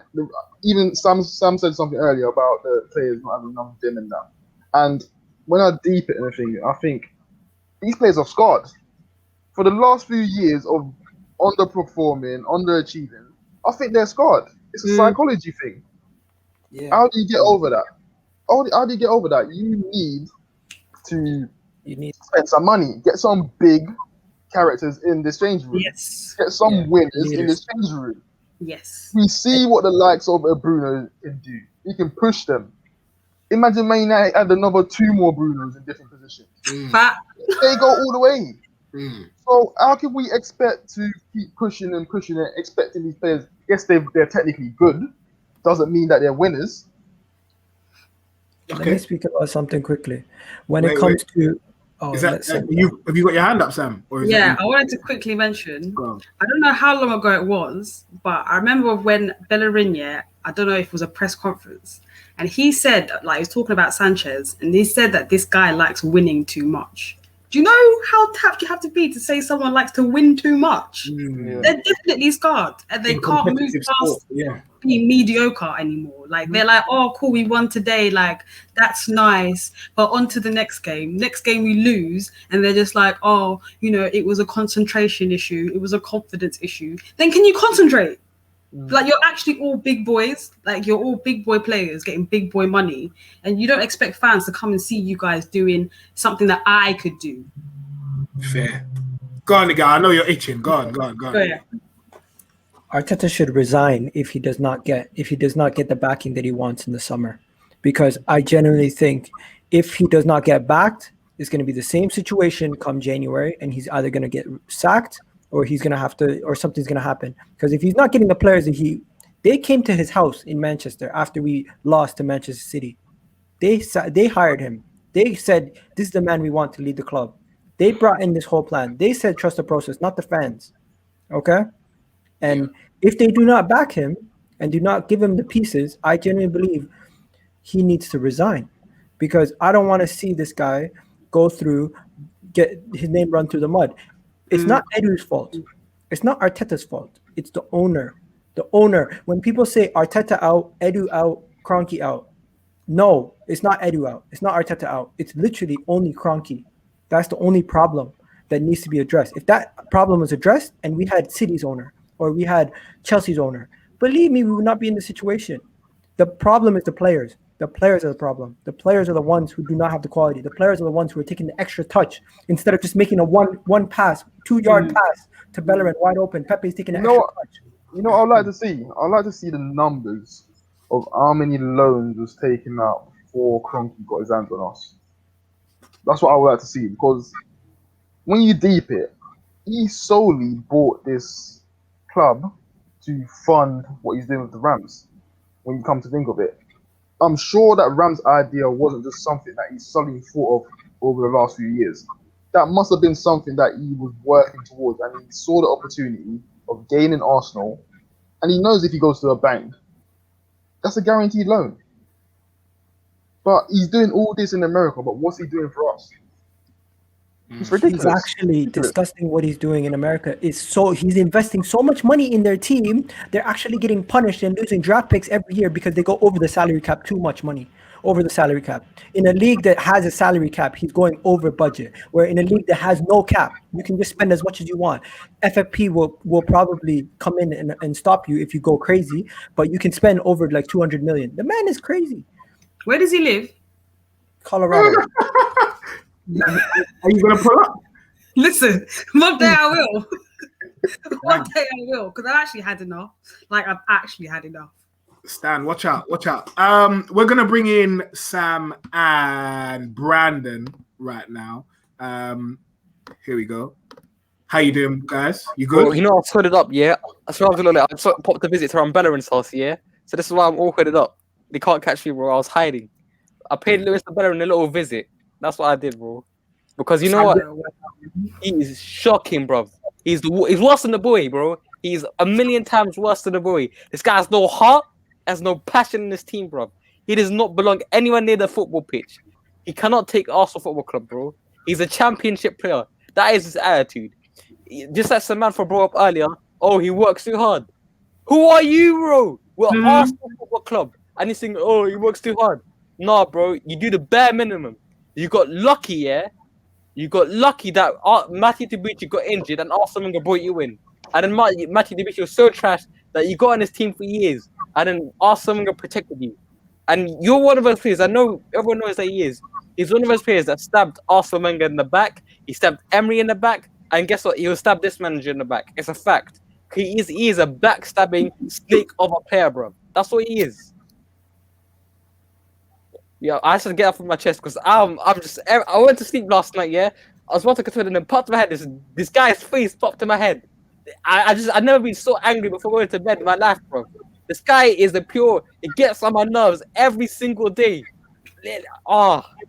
even Sam said something earlier about the players not having enough vim and that. And when I deep it and everything, I think these players are scarred. For the last few years of underperforming, underachieving, I think they're scarred. It's a psychology thing. Yeah. How do you get over that? How do you get over that? You need to spend some money, get some big characters in this change room. Yes. Get some winners in this change room. Yes. We see what the likes of a Bruno can do. He can push them. Imagine Man United add another 2 more Brunos in different positions. But They go all the way. So how can we expect to keep pushing and expecting these players? Yes, they're technically good. Doesn't mean that they're winners. Let me speak about something quickly. When it Wait, comes to... Oh, Is that have you got your hand up, Sam? Or is yeah, that I wanted to quickly mention, Go on. I don't know how long ago it was, but I remember when Bellerin, I don't know if it was a press conference, and he said, like, he was talking about Sanchez, and he said that this guy likes winning too much. Do you know how tapped you have to be to say someone likes to win too much? Yeah. They're definitely scarred, and they In can't move competitive past sport, being mediocre anymore. Like, they're like, oh, cool, we won today. Like, that's nice. But on to the next game. Next game we lose, and they're just like, oh, you know, it was a concentration issue. It was a confidence issue. Then can you concentrate? Like, you're actually all big boys. Like, you're all big boy players getting big boy money. And you don't expect fans to come and see you guys doing something that I could do. Fair. Go on, guy. I know you're itching. Go on. So, yeah. Arteta should resign if he does not get the backing that he wants in the summer, because I genuinely think if he does not get backed, it's going to be the same situation come January, and he's either going to get sacked or he's going to have to, or something's going to happen. Because if he's not getting the players that they came to his house in Manchester after we lost to Manchester City. They hired him. They said, this is the man we want to lead the club. They brought in this whole plan. They said, trust the process, not the fans. Okay? And if they do not back him and do not give him the pieces, I genuinely believe he needs to resign, because I don't want to see this guy go through, get his name run through the mud. It's not Edu's fault. It's not Arteta's fault. It's the owner. The owner. When people say Arteta out, Edu out, Kroenke out, no, it's not Edu out. It's not Arteta out. It's literally only Kroenke. That's the only problem that needs to be addressed. If that problem was addressed and we had City's owner or we had Chelsea's owner, believe me, we would not be in this situation. The problem is the players. The players are the problem. The players are the ones who do not have the quality. The players are the ones who are taking the extra touch instead of just making a one pass, 2-yard pass to Bellerin wide open. Pepe's taking the extra touch. You know what I'd like to see? I'd like to see the numbers of how many loans was taken out before Kroenke got his hands on us. That's what I would like to see, because when you deep it, he solely bought this club to fund what he's doing with the Rams. When you come to think of it, I'm sure that Rams idea wasn't just something that he suddenly thought of over the last few years. That must have been something that he was working towards, and he saw the opportunity of gaining Arsenal, and he knows if he goes to a bank, that's a guaranteed loan. But he's doing all this in America. But what's he doing for us? It's ridiculous. He's actually discussing what he's doing in America. He's investing so much money in their team. They're actually getting punished and losing draft picks every year because they go over the salary cap, too much money over the salary cap. In a league that has a salary cap, he's going over budget. Where in a league that has no cap, you can just spend as much as you want. FFP will probably come in and stop you if you go crazy, but you can spend over like 200 million. The man is crazy. Where does he live? Colorado. Are you gonna pull up? Listen, one day I will. One day I will, because I've actually had enough. Like, I've actually had enough. Stan, watch out. We're gonna bring in Sam and Brandon right now. Here we go. How you doing, guys? You good? Well, I sorted it up, yeah. That's what I was gonna I just popped a visit around Bellerin's house, yeah. So this is why I'm all hooded up. They can't catch me where I was hiding. I paid Lewis the Bellerin a little visit. That's what I did, bro. Because you know what? He is shocking, bro. He's worse than the boy, bro. He's a million times worse than the boy. This guy has no heart, has no passion in his team, bro. He does not belong anywhere near the football pitch. He cannot take Arsenal Football Club, bro. He's a championship player. That is his attitude. Just like Samantha brought up earlier, oh, he works too hard. Who are you, bro? We're Arsenal Football Club. And he's saying, oh, he works too hard. Nah, bro, you do the bare minimum. You got lucky, yeah? You got lucky that Matthew Debuchy got injured and Arsene Wenger brought you in. And then Matthew Debuchy was so trash that you got on his team for years. And then Arsene Wenger protected you. And you're one of those players. I know everyone knows that he is. He's one of those players that stabbed Arsene Wenger in the back. He stabbed Emery in the back. And guess what? He will stab this manager in the back. It's a fact. He is a backstabbing snake of a player, bro. That's what he is. Yeah, I had to get off of my chest because I went to sleep last night, yeah? I was about to go to bed and then popped in my head. This guy's face popped in my head. I've never been so angry before going to bed in my life, bro. This guy is it gets on my nerves every single day.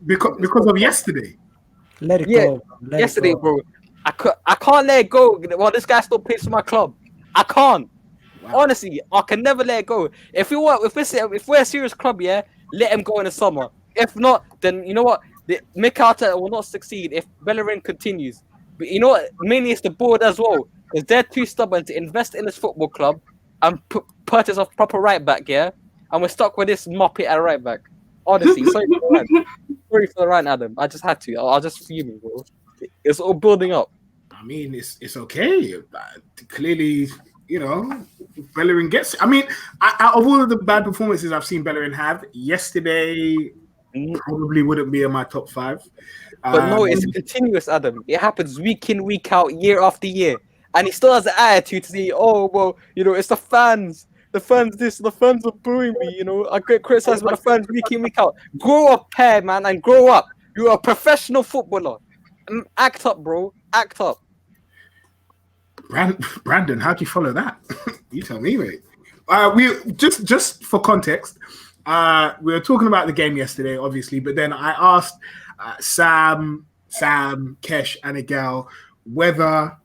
Because of yesterday. Let it go. Yesterday, bro. I can't let it go. Well, this guy still plays for my club. I can't. Wow. Honestly, I can never let it go. If we're a serious club, yeah, let him go in the summer. If not, then you know what? Mikel Arteta will not succeed if Bellerin continues. But you know what? Mainly it's the board as well, because they're too stubborn to invest in this football club and purchase a proper right back, yeah. And we're stuck with this muppet at right back. Honestly, sorry for the rant, Adam. I just had to. I'll just fuming, bro. It's all building up. I mean, it's okay. Clearly, Bellerin gets. I mean, out of all of the bad performances I've seen Bellerin have, yesterday probably wouldn't be in my top 5. But no, it's continuous, Adam. It happens week in, week out, year after year, and he still has the attitude to say, "Oh, well, it's the fans. The fans this, the fans are booing me. I get criticized by the fans week in, week out. Grow up, pair, man, and grow up. You're a professional footballer. Act up, bro. Act up." Brandon, how do you follow that? You tell me, mate. We just for context, we were talking about the game yesterday, obviously, but then I asked Sam, Kesh, and Agal whether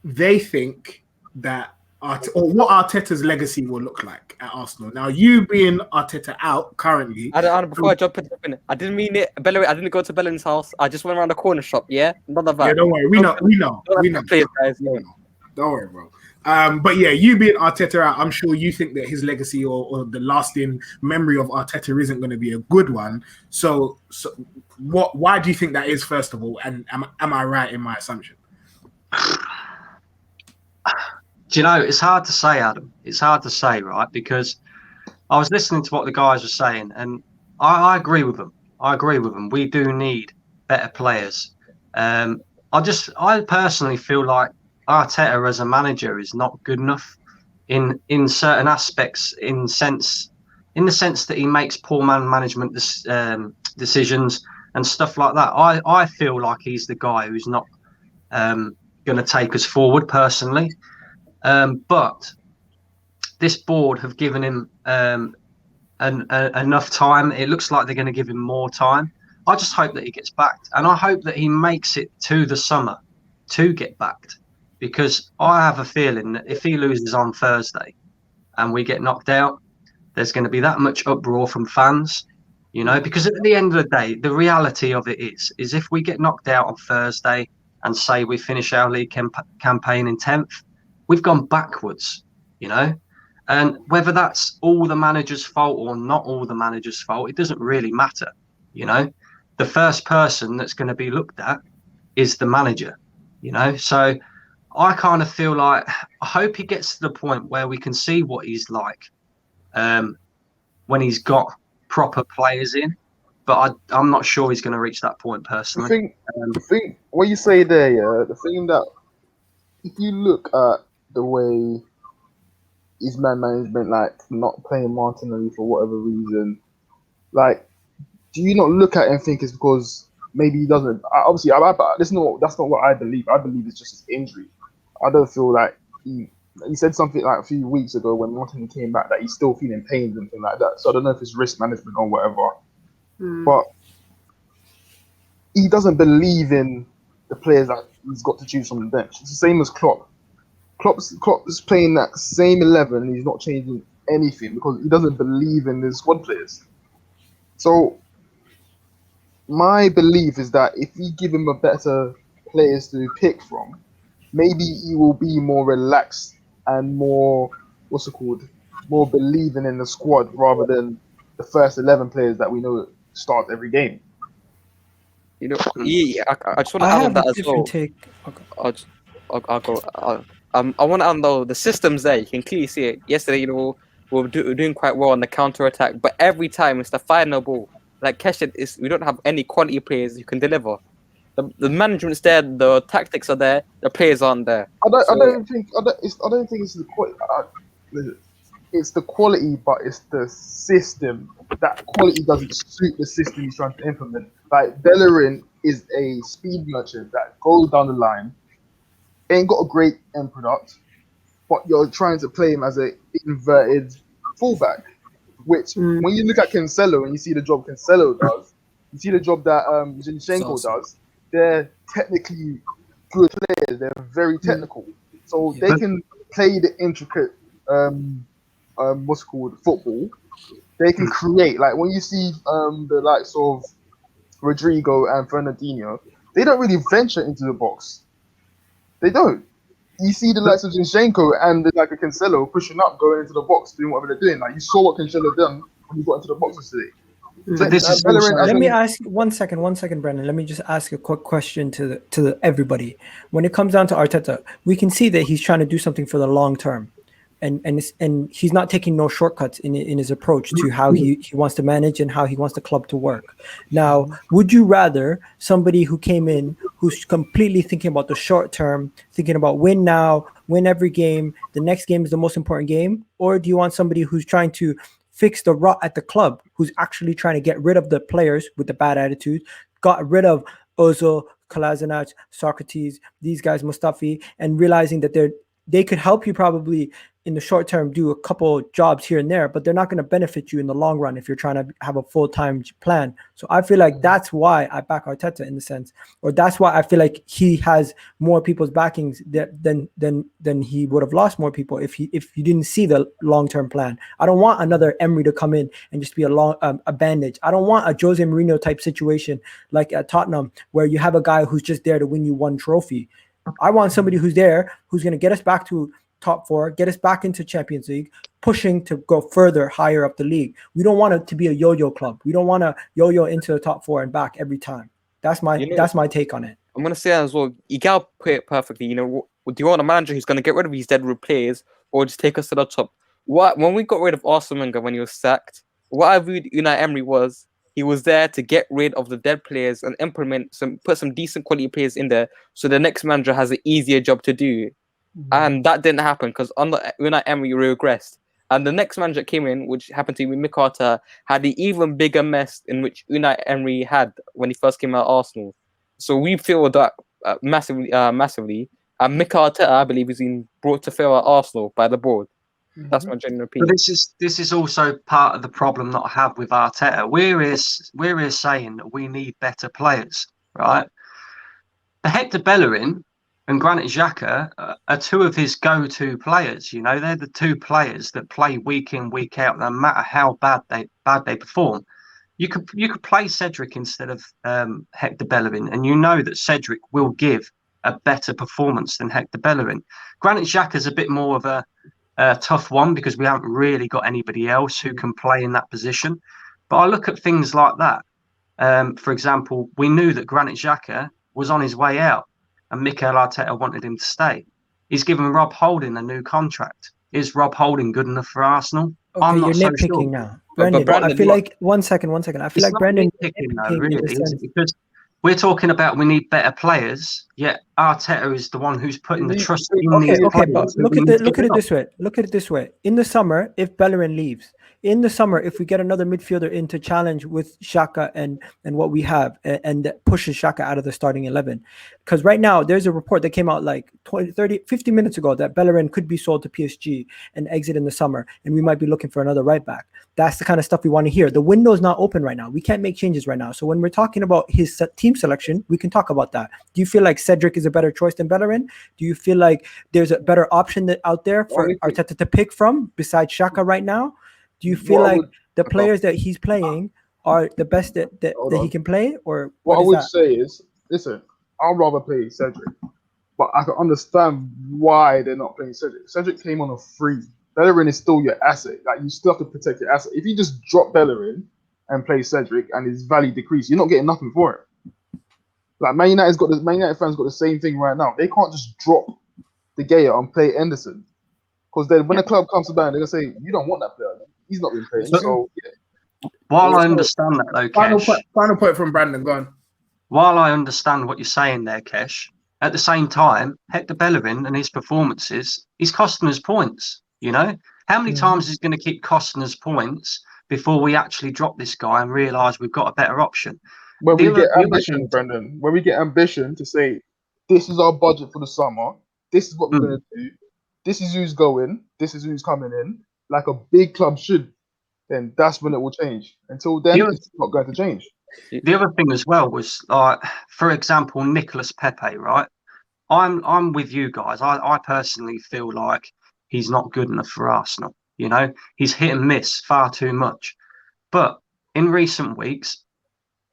they think that or what Arteta's legacy will look like at Arsenal. Now, you being Arteta out currently, before I jump in, I didn't mean it. Bellerin, I didn't go to Bellerin's house. I just went around the corner shop. Yeah, none of that. Yeah, don't worry. We know. Please, guys, no. Don't worry, bro. But yeah, you being Arteta out, I'm sure you think that his legacy or the lasting memory of Arteta isn't going to be a good one. So why do you think that is, first of all? And am I right in my assumption? Do you know, it's hard to say, Adam. It's hard to say, right? Because I was listening to what the guys were saying, and I agree with them. We do need better players. I personally feel like Arteta as a manager is not good enough in certain aspects, in the sense that he makes poor management decisions and stuff like that. I feel like he's the guy who's not going to take us forward personally. But this board have given him enough time. It looks like they're going to give him more time. I just hope that he gets backed, and I hope that he makes it to the summer to get backed, because I have a feeling that if he loses on Thursday and we get knocked out, there's going to be that much uproar from fans. You know, because at the end of the day, the reality of it is if we get knocked out on Thursday and say we finish our league campaign in 10th, we've gone backwards, you know. And whether that's all the manager's fault or not all the manager's fault, it doesn't really matter, you know. The first person that's going to be looked at is the manager, you know. So I kind of feel like I hope he gets to the point where we can see what he's like when he's got proper players in, but I'm not sure he's going to reach that point personally. The thing, what you say there, yeah, the thing that if you look at the way his man management, like not playing Martinelli for whatever reason, like, do you not look at it and think it's because maybe he doesn't? Obviously, that's not what I believe. I believe it's just his injury. I don't feel like he said something like a few weeks ago when Martin came back that he's still feeling pain and something like that. So I don't know if it's risk management or whatever. But he doesn't believe in the players that he's got to choose from the bench. It's the same as Klopp. Klopp is playing that same 11 and he's not changing anything because he doesn't believe in the squad players. So my belief is that if we give him a better players to pick from, maybe he will be more relaxed and more, more believing in the squad rather than the first 11 players that we know start every game. You know, yeah, I just want to I add on have that a as well. different take. Okay. I'll go. I want to add though the systems there. You can clearly see it. Yesterday, you know, we're doing quite well on the counter attack, but every time it's the final ball. Like Kesha we don't have any quality players who can deliver. The management's there, the tactics are there, the players aren't there. I don't think it's the quality. It's the quality, but it's the system. That quality doesn't suit the system he's trying to implement. Like Bellerin is a speed merchant that goes down the line, ain't got a great end product, but you're trying to play him as an inverted fullback. Which, when you look at Cancelo and you see the job Cancelo does, you see the job that Zinchenko does. They're technically good players. They're very technical, so they can play the intricate football. They can create, like when you see the likes of Rodrigo and Fernandinho, they don't really venture into the box. They don't. You see the likes of Zinchenko and like a Cancelo pushing up, going into the box, doing whatever they're doing. Like you saw what Cancelo done when he got into the box today. Let me ask 1 second, Brendan. Let me just ask a quick question to everybody. When it comes down to Arteta, we can see that he's trying to do something for the long term. And he's not taking no shortcuts in his approach to how he wants to manage and how he wants the club to work. Now, would you rather somebody who came in who's completely thinking about the short term, thinking about win now, win every game, the next game is the most important game, or do you want somebody who's trying to fix the rot at the club, who's actually trying to get rid of the players with the bad attitude, got rid of Ozil, Kolasinac, Socrates, these guys, Mustafi, and realizing that they could help you probably in the short term do a couple jobs here and there, but they're not going to benefit you in the long run if you're trying to have a full-time plan. So I feel like that's why I back Arteta in the sense, or that's why I feel like he has more people's backings than he would have lost more people if you didn't see the long-term plan. I don't want another Emery to come in and just be a bandage. I don't want a Jose Mourinho type situation like at Tottenham where you have a guy who's just there to win you one trophy. I want somebody who's there, who's going to get us back to top four, get us back into Champions League, pushing to go further, higher up the league. We don't want it to be a yo-yo club. We don't want to yo-yo into the top four and back every time. That's my take on it. I'm going to say that as well. Igal put it perfectly. You know, do you want a manager who's going to get rid of these dead players or just take us to the top? When we got rid of Arsene Wenger when he was sacked, what I viewed Unai Emery was he was there to get rid of the dead players and put some decent quality players in there so the next manager has an easier job to do. And that didn't happen because under Unai Emery regressed. And the next manager that came in, which happened to be Mikel Arteta, had the even bigger mess in which Unai Emery had when he first came out of Arsenal. So we feel that massively. And Mikel Arteta, I believe, is being brought to fail at Arsenal by the board. That's my general opinion. But this is also part of the problem that I have with Arteta. We're here saying that we need better players, right? Hector Bellerin and Granit Xhaka are two of his go-to players. You know, they're the two players that play week in, week out, no matter how bad they perform. You could play Cedric instead of Hector Bellerin, and you know that Cedric will give a better performance than Hector Bellerin. Granit Xhaka's a bit more of a tough one because we haven't really got anybody else who can play in that position. But I look at things like that. For example, we knew that Granit Xhaka was on his way out, and Mikel Arteta wanted him to stay. He's given Rob Holding a new contract. Is Rob Holding good enough for Arsenal? Okay, I'm not you're so nitpicking sure. now. Brandon, Brandon, I feel what- like one second. I feel It's like not Brandon nitpicking though, nitpicking in really, the is it? sense- Because we're talking about we need better players, yet Arteta is the one who's putting the trust in these Okay, players. but who look we at need to it develop. this way. Look at it this way. In the summer, if Bellerin leaves, in the summer, if we get another midfielder in to challenge with Xhaka and what we have, and that pushes Xhaka out of the starting 11, because right now there's a report that came out like 20, 30, 50 minutes ago that Bellerin could be sold to PSG and exit in the summer, and we might be looking for another right back. That's the kind of stuff we want to hear. The window is not open right now. We can't make changes right now. So when we're talking about his team selection, we can talk about that. Do you feel like Cedric is a better choice than Bellerin? Do you feel like there's a better option out there for Arteta to pick from besides Xhaka right now? Do you feel like the players that he's playing are the best that he can play? Or What I is would that? say is, listen, I'd rather play Cedric, but I can understand why they're not playing Cedric. Cedric came on a free. Bellerin is still your asset. Like, you still have to protect your asset. If you just drop Bellerin and play Cedric and his value decrease, you're not getting nothing for it. Like, Man United fans got the same thing right now. They can't just drop De Gea and play Henderson, because then when the club comes to ban, they're gonna say you don't want that player. He's not been playing. So yeah. While I understand that though, Kesh, Final point from Brandon. Go on. while I understand what you're saying there, Kesh, at the same time, Hector Bellerin and his performances, he's costing us points. You know, how many times is he going to keep costing us points before we actually drop this guy and realise we've got a better option? When we get The other ambition, thing- Brendan, when we get ambition to say, this is our budget for the summer, this is what we're going to do, this is who's going, this is who's coming in, like a big club should, then that's when it will change. Until then, it's not going to change. The other thing as well was, like, for example, Nicolas Pepe, right? I'm with you guys. I personally feel like he's not good enough for Arsenal. You know, he's hit and miss far too much. But in recent weeks,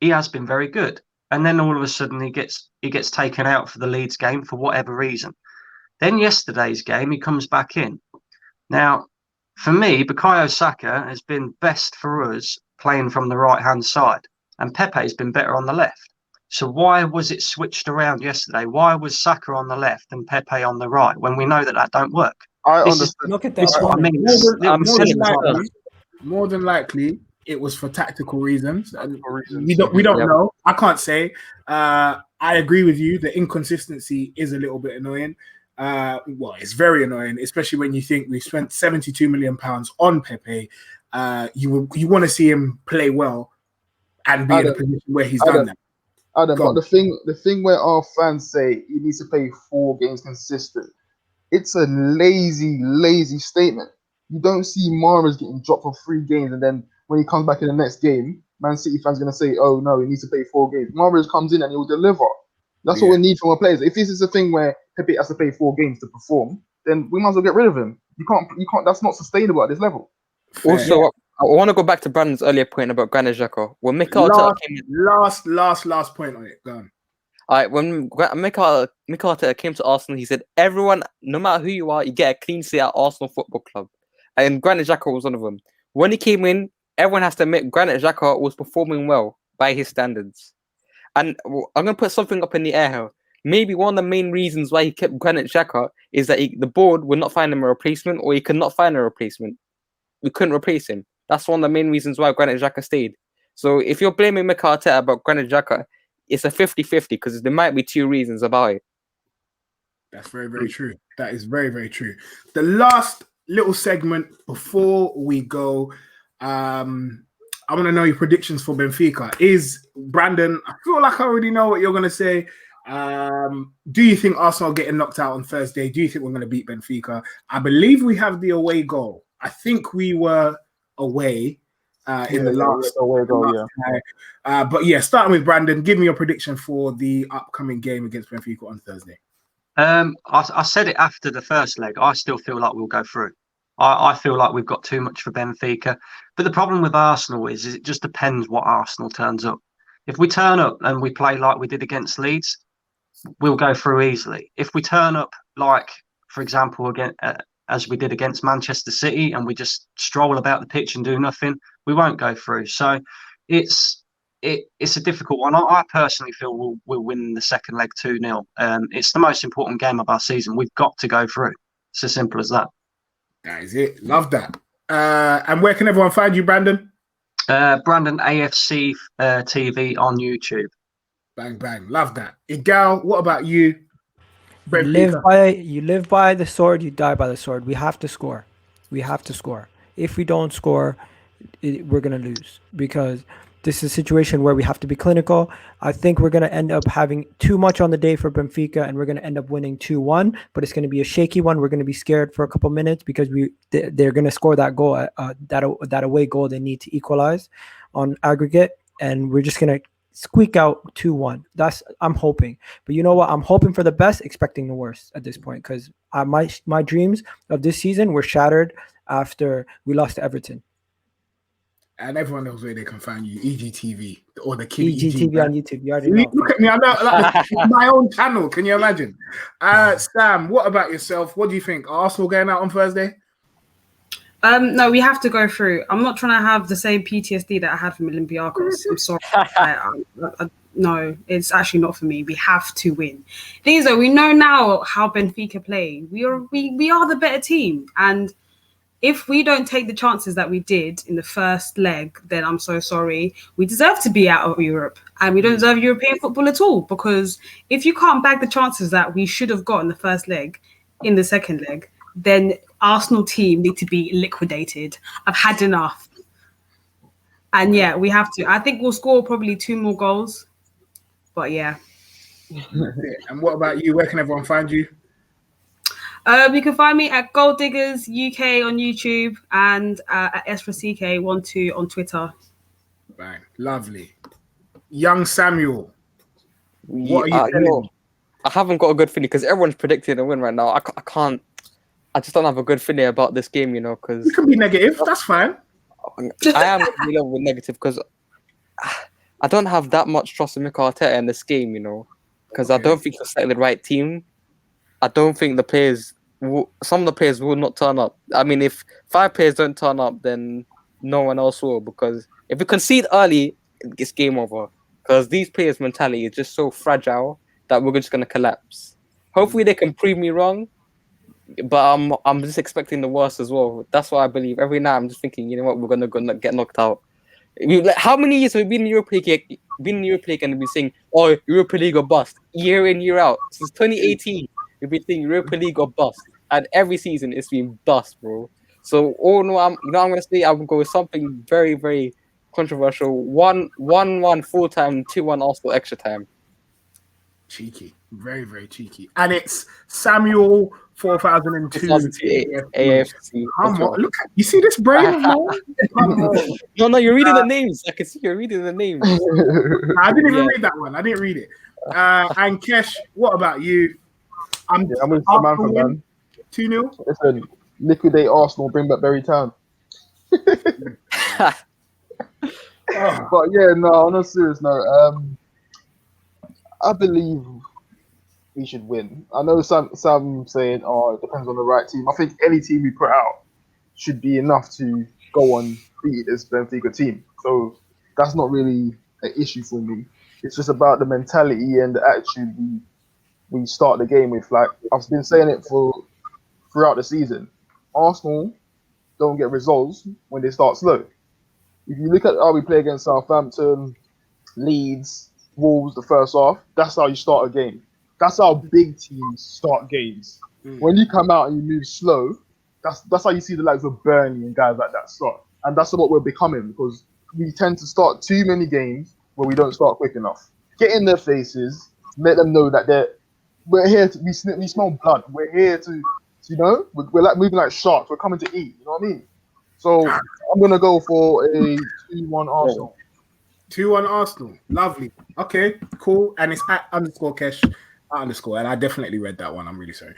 he has been very good. And then all of a sudden he gets taken out for the Leeds game for whatever reason. Then yesterday's game, he comes back in. Now, for me, Bukayo Saka has been best for us playing from the right-hand side. And Pepe's been better on the left. So why was it switched around yesterday? Why was Saka on the left and Pepe on the right when we know that don't work? I This understand. Look at This that. is what I mean. More than likely, it was for tactical reasons. We don't Yep. know. I can't say. I agree with you. The inconsistency is a little bit annoying. Well, it's very annoying, especially when you think we spent £72 million on Pepe. You want to see him play well and be in a position where he's done that. Adam, but the thing where our fans say he needs to play 4 games consistent, it's a lazy statement. You don't see Mahrez getting dropped for 3 games, and then when he comes back in the next game, Man City fans are going to say, oh no, he needs to play 4 games. Mahrez comes in and he'll deliver. That's what we need from our players. If this is a thing where Pepe has to play 4 games to perform, then we might as well get rid of him. You can't. That's not sustainable at this level. Also, I want to go back to Brandon's earlier point about Granit Xhaka. When Mikel Arteta came in, last point on it. Go on. all right, when Mikel Arteta came to Arsenal, he said, everyone, no matter who you are, you get a clean seat at Arsenal Football Club. And Granit Xhaka was one of them. When he came in, everyone has to admit Granit Xhaka was performing well by his standards. And I'm going to put something up in the air here. Maybe one of the main reasons why he kept Granit Xhaka is that the board would not find him a replacement, or he could not find a replacement. We couldn't replace him. That's one of the main reasons why Granit Xhaka stayed. So if you're blaming Mikel Arteta about Granit Xhaka, it's a 50-50 because there might be 2 reasons about it. That's very, very true. That is very, very true. The last little segment before we go, I want to know your predictions for Benfica. Brandon, I feel like I already know what you're going to say. Do you think Arsenal are getting knocked out on Thursday? Do you think we're going to beat Benfica? I believe we have the away goal. I think we were away in the last away goal, but yeah, starting with Brandon, give me your prediction for the upcoming game against Benfica on Thursday. I said it after the first leg. I still feel like we'll go through. I feel like we've got too much for Benfica. But the problem with Arsenal is it just depends what Arsenal turns up. If we turn up and we play like we did against Leeds, we'll go through easily. If we turn up like, for example, again as we did against Manchester City, and we just stroll about the pitch and do nothing, we won't go through. So it's a difficult one. I personally feel we'll win the second leg 2-0. It's the most important game of our season. We've got to go through. It's as simple as that. That is it. Love that. And where can everyone find you, Brandon? Brandon AFC TV on YouTube. Bang, bang. Love that. Igal, what about you? You live by the sword, you die by the sword. We have to score. We have to score. If we don't score, we're going to lose, because this is a situation where we have to be clinical. I think we're going to end up having too much on the day for Benfica, and we're going to end up winning 2-1, but it's going to be a shaky one. We're going to be scared for a couple minutes because they're going to score that goal, that away goal they need to equalize on aggregate, and we're just going to squeak out 2-1. I'm hoping. But you know what? I'm hoping for the best, expecting the worst at this point, because my dreams of this season were shattered after we lost to Everton. And everyone knows where they can find you, EGTV or the Kid EGTV on YouTube. You already know. Look at me, I know, like, my own channel. Can you imagine? Sam, what about yourself? What do you think? Are Arsenal going out on Thursday? No, we have to go through. I'm not trying to have the same PTSD that I had from Olympiacos. I'm sorry. No, it's actually not for me. We have to win. Thing is, though, we know now how Benfica play. We are the better team, and if we don't take the chances that we did in the first leg, then I'm so sorry. We deserve to be out of Europe, and we don't deserve European football at all, because if you can't bag the chances that we should have got in the first leg, in the second leg, then Arsenal team need to be liquidated. I've had enough. And yeah, we have to. I think we'll score probably 2 more goals. But yeah. And what about you? Where can everyone find you? You can find me at Gold Diggers UK on YouTube and at S4CK12 on Twitter. Bang. Lovely. Young Samuel. What are you telling me? I haven't got a good feeling because everyone's predicting a win right now. I can't. I just don't have a good feeling about this game, because... You can be negative. That's fine. I am a little bit negative because I don't have that much trust in Mikel Arteta in this game, because I don't think he'll select the right team. I don't think some of the players will not turn up. I mean, if 5 players don't turn up, then no one else will, because if we concede early, it's game over. Because these players' mentality is just so fragile that we're just going to collapse. Hopefully they can prove me wrong, but I'm just expecting the worst as well. That's why I believe every night I'm just thinking, you know what, we're going to get knocked out. How many years have we been in Europa League? And been saying, "Oh, Europa League or bust," year in, year out. Since 2018, we've been saying Europa League or bust, and every season it's been bust, bro. So, I'm going to say I'm going to go with something very, very controversial. 1-1 full time, 2-1 Arsenal extra time. Cheeky, very, very cheeky, and it's Samuel 4002 AFC. Come on, look, you see this brain of mine? No, you're reading the names. I can see you're reading the names. I didn't even read that one. I didn't read it. And Kesh, what about you? I'm with Samantha, man. 2-0. Listen, liquidate Arsenal, bring back Berry Town. But yeah, no, on a serious note, I believe we should win. I know some saying, "Oh, it depends on the right team." I think any team we put out should be enough to go on beat this Benfica team. So that's not really an issue for me. It's just about the mentality and the attitude we start the game with. Like I've been saying it throughout the season. Arsenal don't get results when they start slow. If you look at how we play against Southampton, Leeds, Wolves, the first half, that's how you start a game. That's how big teams start games. When you come out and you move slow, that's how you see the likes of Burnley and guys like that start. And that's what we're becoming, because we tend to start too many games where we don't start quick enough. Get in their faces, let them know that we're here to, we smell blood. We're here to we're like moving like sharks. We're coming to eat. You know what I mean? So I'm gonna go for a 2-1 Arsenal. 2-1 Arsenal. Lovely. Okay, cool. And it's at _Kesh _, and I definitely read that one. I'm really sorry.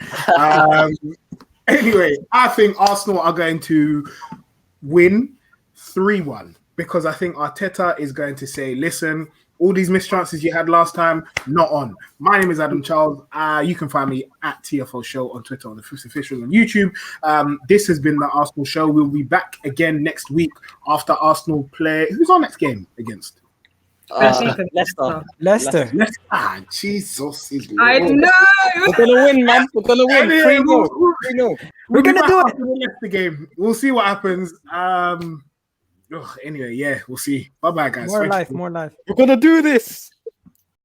Anyway, I think Arsenal are going to win 3-1 because I think Arteta is going to say, listen, all these missed chances you had last time, not on. My name is Adam Charles. You can find me at TFO Show on Twitter, on the Fifth Official on YouTube. This has been the Arsenal Show. We'll be back again next week after Arsenal play. Who's our next game against? Leicester. Jesus. I know. We're gonna win, man. We're gonna win. 3-0. We're gonna do it. The Leicester game. We'll see what happens. Anyway, yeah, we'll see. Bye-bye, guys. More life. We're gonna do this.